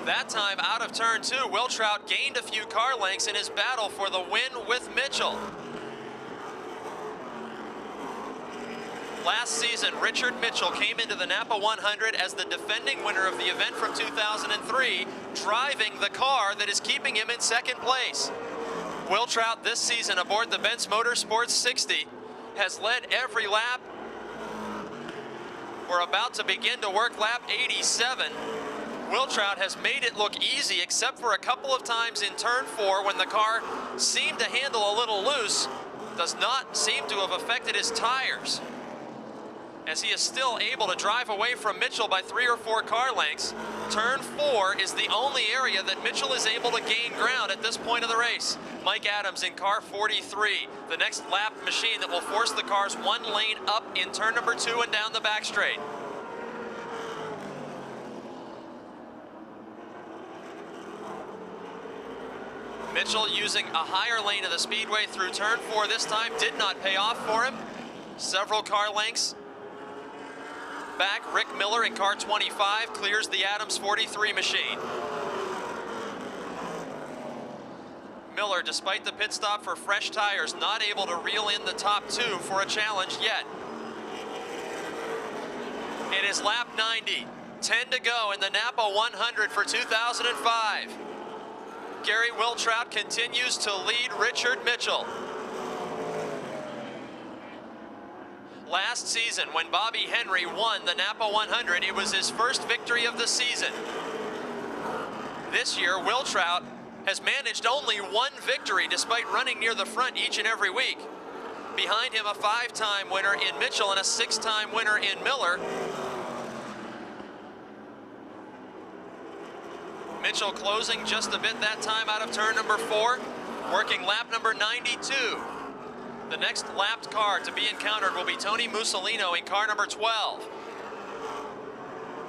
That time out of turn 2, Will Trout gained a few car lengths in his battle for the win with Mitchell. Last season, Richard Mitchell came into the Napa 100 as the defending winner of the event from 2003, driving the car that is keeping him in 2nd place. Will Trout this season aboard the Benz Motorsports 60 has led every lap. We're about to begin to work lap 87. Wiltrout has made it look easy except for a couple of times in turn 4 when the car seemed to handle a little loose. Does not seem to have affected his tires, as he is still able to drive away from Mitchell by 3 or 4 car lengths. Turn 4 is the only area that Mitchell is able to gain ground at this point of the race. Mike Adams in car 43, the next lap machine that will force the cars 1 lane up in turn number 2 and down the back straight. Mitchell using a higher lane of the speedway through turn 4 this time did not pay off for him. Several car lengths back. Rick Miller in car 25 clears the Adams 43 machine. Miller, despite the pit stop for fresh tires, not able to reel in the top 2 for a challenge yet. It is lap 90, 10 to go in the Napa 100 for 2005. Gary Wiltrout continues to lead Richard Mitchell. Last season, when Bobby Henry won the Napa 100, it was his first victory of the season. This year, Wiltrout has managed only 1 victory despite running near the front each and every week. Behind him, a 5-time winner in Mitchell and a 6-time winner in Miller. Mitchell closing just a bit that time out of turn number 4, working lap number 92. The next lapped car to be encountered will be Tony Mussolino in car number 12.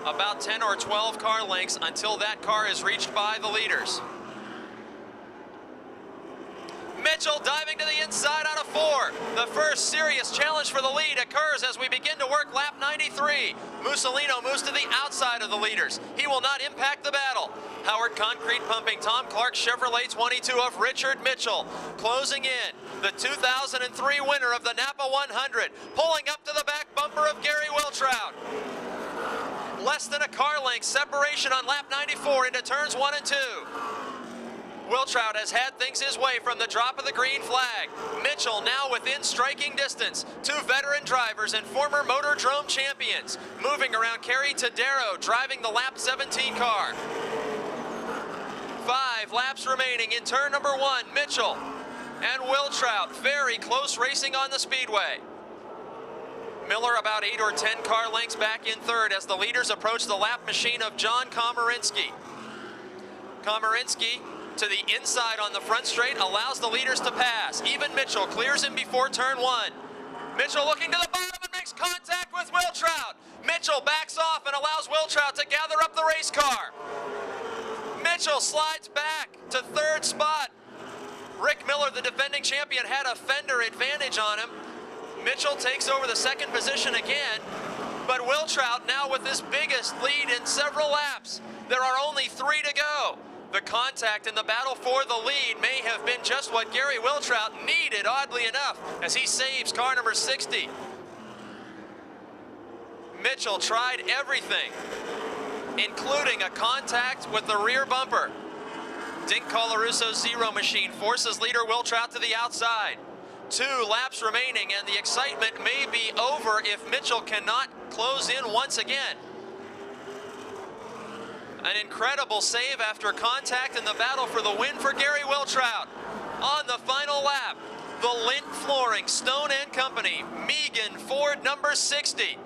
About 10 or 12 car lengths until that car is reached by the leaders. Mitchell diving to the inside out of 4. The first serious challenge for the lead occurs as we begin to work lap 93. Mussolino moves to the outside of the leaders. He will not impact the battle. Howard Concrete Pumping Tom Clark Chevrolet 22 of Richard Mitchell closing in. The 2003 winner of the Napa 100, pulling up to the back bumper of Gary Wiltrout. Less than a car length separation on lap 94 into turns 1 and 2. Wiltrout has had things his way from the drop of the green flag. Mitchell now within striking distance. 2 veteran drivers and former Motordrome champions moving around. Kerry Tadero driving the lap 17 car. 5 laps remaining in turn number 1. Mitchell and Wiltrout, very close racing on the speedway. Miller about 8 or 10 car lengths back in third as the leaders approach the lap machine of John Komarinsky. Komarinsky to the inside on the front straight allows the leaders to pass. Even Mitchell clears him before turn 1. Mitchell looking to the bottom and makes contact with Wiltrout. Mitchell backs off and allows Wiltrout to gather up the race car. Mitchell slides back to 3rd spot. Rick Miller, the defending champion, had a fender advantage on him. Mitchell takes over the 2nd position again, but Wiltrout now with his biggest lead in several laps. There are only 3 to go. The contact in the battle for the lead may have been just what Gary Wiltrout needed, oddly enough, as he saves car number 60. Mitchell tried everything, including a contact with the rear bumper. Dink Colaruso's Zero machine forces leader Wiltrout to the outside. 2 laps remaining, and the excitement may be over if Mitchell cannot close in once again. An incredible save after contact in the battle for the win for Gary Wiltrout. On the final lap, the Lint Flooring, Stone & Company, Megan Ford number 60.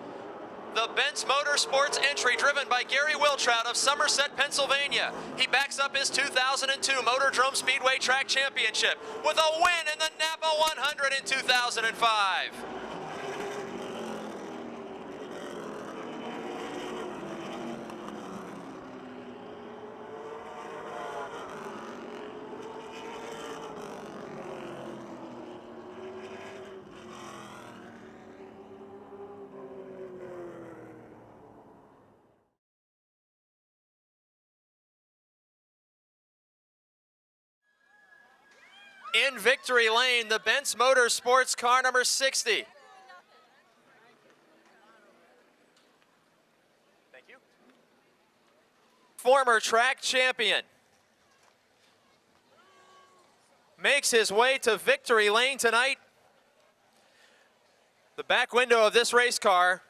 The Benz Motorsports entry driven by Gary Wiltrout of Somerset, Pennsylvania. He backs up his 2002 Motordrome Speedway Track Championship with a win in the Napa 100 in 2005. In victory lane, the Benz Motorsports car number 60. Thank you. Former track champion makes his way to victory lane tonight. The back window of this race car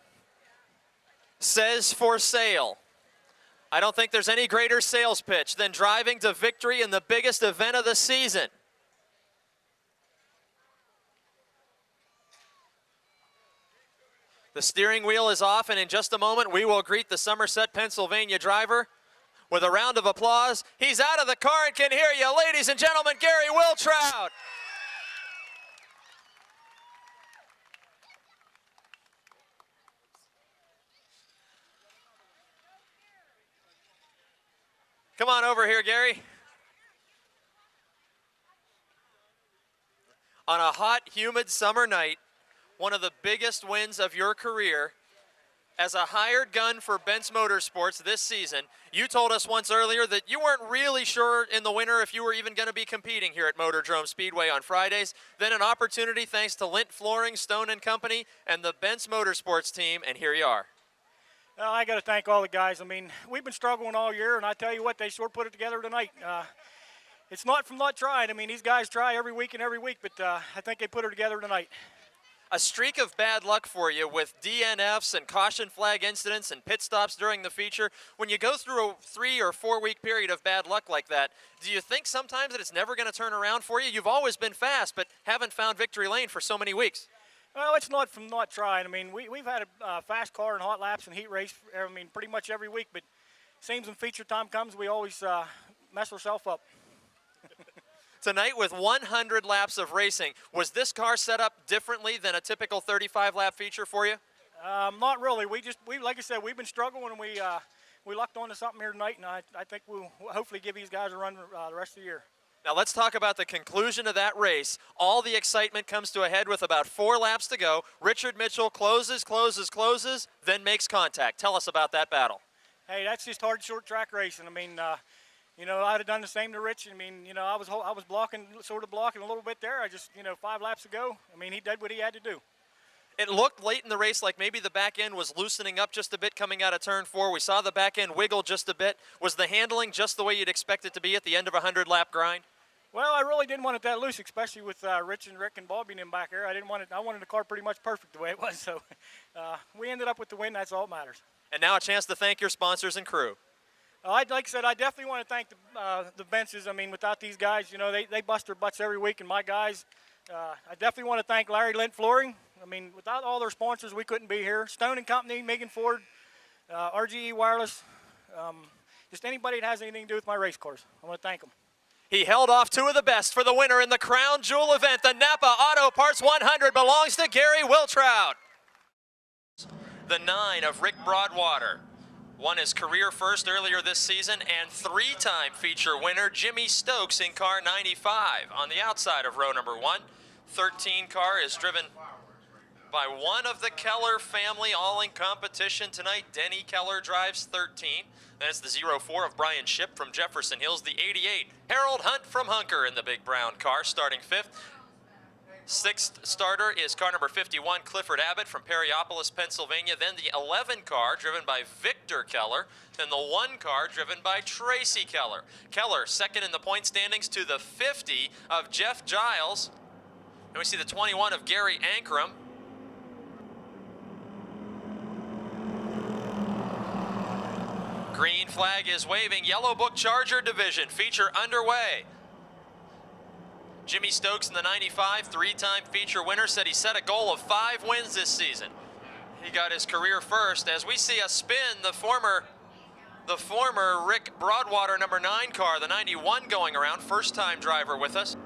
says for sale. I don't think there's any greater sales pitch than driving to victory in the biggest event of the season. The steering wheel is off, and in just a moment, we will greet the Somerset, Pennsylvania driver with a round of applause. He's out of the car and can hear you. Ladies and gentlemen, Gary Wiltrout. Come on over here, Gary. On a hot, humid summer night, one of the biggest wins of your career as a hired gun for Benz Motorsports this season. You told us once earlier that you weren't really sure in the winter if you were even going to be competing here at Motordrome Speedway on Fridays. Then an opportunity thanks to Lint Flooring, Stone & Company, and the Benz Motorsports team, and here you are. Well, I got to thank all the guys. I mean, we've been struggling all year, and I tell you what, they sure put it together tonight. It's not from not trying. I mean, these guys try every week and every week, but I think they put it together tonight. A streak of bad luck for you with DNFs and caution flag incidents and pit stops during the feature. When you go through a 3 or 4 week period of bad luck like that, do you think sometimes that it's never going to turn around for you? You've always been fast, but haven't found victory lane for so many weeks. Well, it's not from not trying. I mean, we've had a fast car in hot laps and heat race, I mean, pretty much every week, but it seems when feature time comes, we always mess ourselves up. Tonight with 100 laps of racing, was this car set up differently than a typical 35-lap feature for you? Not really. We like I said, we've been struggling, and we lucked onto something here tonight, and I think we'll hopefully give these guys a run the rest of the year. Now let's talk about the conclusion of that race. All the excitement comes to a head with about 4 laps to go. Richard Mitchell closes, then makes contact. Tell us about that battle. Hey, that's just hard short track racing. I mean, you know, I'd have done the same to Rich. I mean, you know, I was sort of blocking a little bit there. I just, 5 laps ago, I mean, he did what he had to do. It looked late in the race like maybe the back end was loosening up just a bit coming out of turn 4. We saw the back end wiggle just a bit. Was the handling just the way you'd expect it to be at the end of a 100-lap grind? Well, I really didn't want it that loose, especially with Rich and Rick and Bobby and them back there. I wanted the car pretty much perfect the way it was. So we ended up with the win. That's all that matters. And now a chance to thank your sponsors and crew. Like I said, I definitely want to thank the benches. I mean, without these guys, they bust their butts every week, and my guys, I definitely want to thank Larry Lint Flooring. I mean, without all their sponsors, we couldn't be here. Stone & Company, Megan Ford, RGE Wireless, just anybody that has anything to do with my race cars. I want to thank them. He held off 2 of the best for the winner in the Crown Jewel event. The Napa Auto Parts 100 belongs to Gary Wiltrout. The 9 of Rick Broadwater won his career first earlier this season, and 3-time feature winner Jimmy Stokes in car 95 on the outside of row number 1. 13 car is driven by one of the Keller family, all in competition tonight. Denny Keller drives 13. Then it's the 04 of Brian Shipp from Jefferson Hills. The 88, Harold Hunt from Hunker in the big brown car, starting 5th. 6th starter is car number 51, Clifford Abbott from Perryopolis, Pennsylvania. Then the 11 car driven by Victor Keller. Then the 1 car driven by Tracy Keller. Keller second in the point standings to the 50 of Jeff Giles. And we see the 21 of Gary Ankrum. Green flag is waving. Yellow Book Charger Division feature underway. Jimmy Stokes in the 95, 3-time feature winner, said he set a goal of 5 wins this season. He got his career first. As we see a spin, the former Rick Broadwater number 9 car, the 91 going around, first-time driver with us.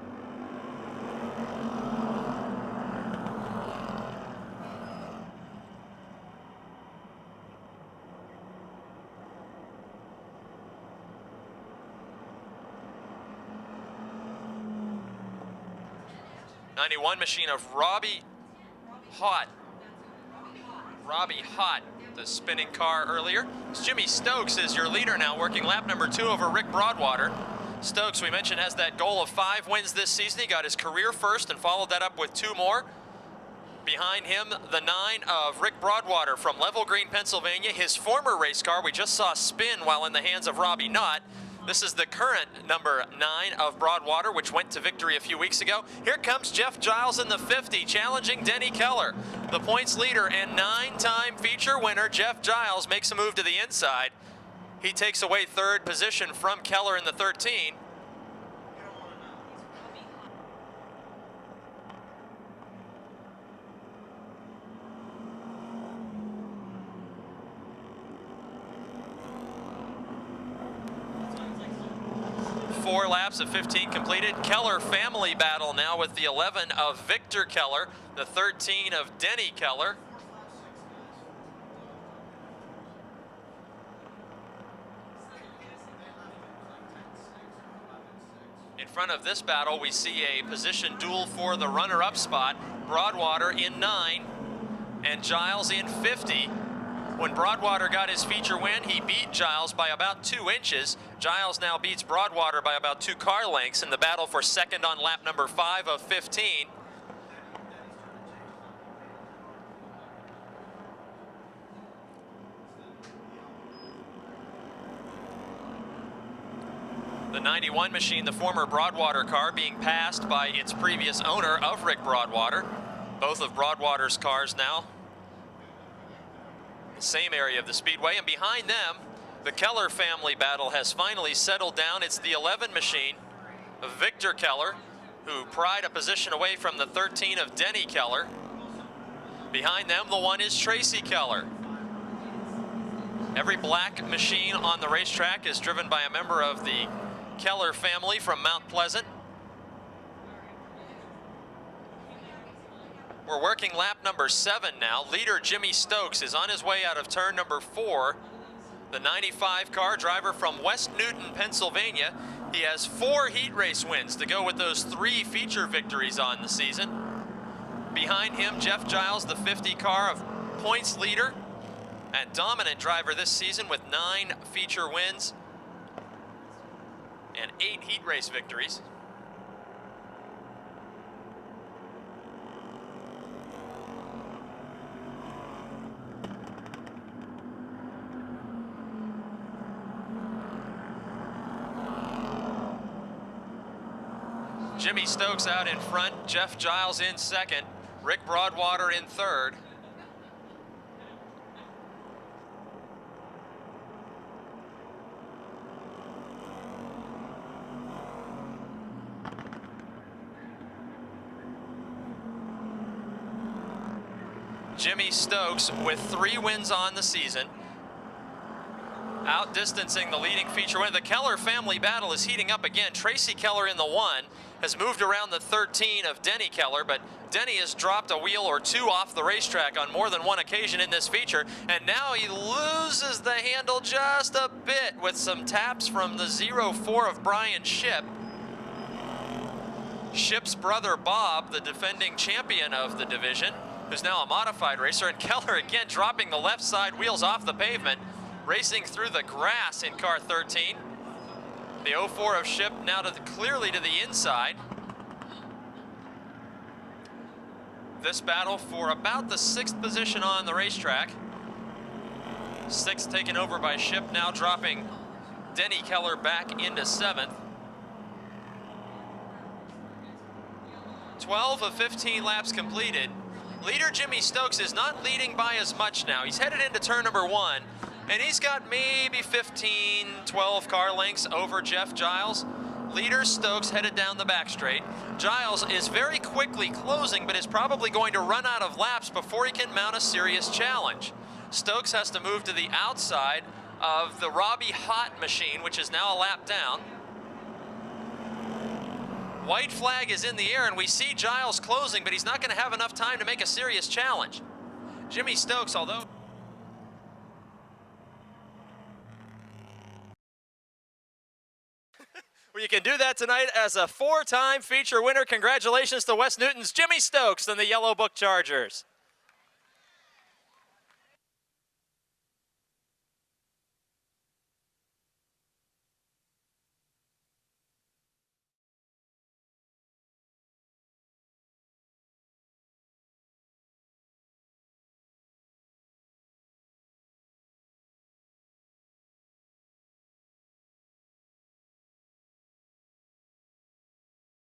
'91 machine of Robbie Hott, the spinning car earlier. Jimmy Stokes is your leader now, working lap number 2 over Rick Broadwater. Stokes, we mentioned, has that goal of 5 wins this season. He got his career first and followed that up with 2 more. Behind him, the 9 of Rick Broadwater from Level Green, Pennsylvania. His former race car we just saw spin while in the hands of Robbie Knott. This is the current number 9 of Broadwater, which went to victory a few weeks ago. Here comes Jeff Giles in the 50, challenging Denny Keller. The points leader and 9-time feature winner, Jeff Giles, makes a move to the inside. He takes away third position from Keller in the 13. Four laps of 15 completed. Keller family battle now with the 11 of Victor Keller, the 13 of Denny Keller. In front of this battle, we see a position duel for the runner-up spot. Broadwater in 9 and Giles in 50. When Broadwater got his feature win, he beat Giles by about 2 inches. Giles now beats Broadwater by about 2 car lengths in the battle for second on lap number 5 of 15. The 91 machine, the former Broadwater car, being passed by its previous owner of Rick Broadwater. Both of Broadwater's cars now the same area of the speedway, and behind them, the Keller family battle has finally settled down. It's the 11 machine of Victor Keller, who pried a position away from the 13 of Denny Keller. Behind them, the 1 is Tracy Keller. Every black machine on the racetrack is driven by a member of the Keller family from Mount Pleasant. We're working lap number 7 now. Leader Jimmy Stokes is on his way out of turn number 4. The 95 car driver from West Newton, Pennsylvania. He has 4 heat race wins to go with those 3 feature victories on the season. Behind him, Jeff Giles, the 50 car of points leader and dominant driver this season with 9 feature wins and 8 heat race victories. Jimmy Stokes out in front, Jeff Giles in second, Rick Broadwater in third. Jimmy Stokes with 3 wins on the season, outdistancing the leading feature winner. The Keller family battle is heating up again. Tracy Keller in the 1 has moved around the 13 of Denny Keller, but Denny has dropped a wheel or 2 off the racetrack on more than one occasion in this feature, and now he loses the handle just a bit with some taps from the 04 of Brian Shipp. Shipp's brother Bob, the defending champion of the division, who's now a modified racer, and Keller again dropping the left side wheels off the pavement, racing through the grass in car 13. The 04 of Shipp now clearly to the inside. This battle for about the 6th position on the racetrack. 6th taken over by Shipp, now dropping Denny Keller back into 7th. 12 of 15 laps completed. Leader Jimmy Stokes is not leading by as much now. He's headed into turn number 1, and he's got maybe 15, 12 car lengths over Jeff Giles. Leader Stokes headed down the back straight. Giles is very quickly closing, but is probably going to run out of laps before he can mount a serious challenge. Stokes has to move to the outside of the Robbie Hott machine, which is now a lap down. White flag is in the air, and we see Giles closing, but he's not going to have enough time to make a serious challenge. Jimmy Stokes, although... Well, you can do that tonight as a 4-time feature winner. Congratulations to West Newton's Jimmy Stokes and the Yellow Book Chargers.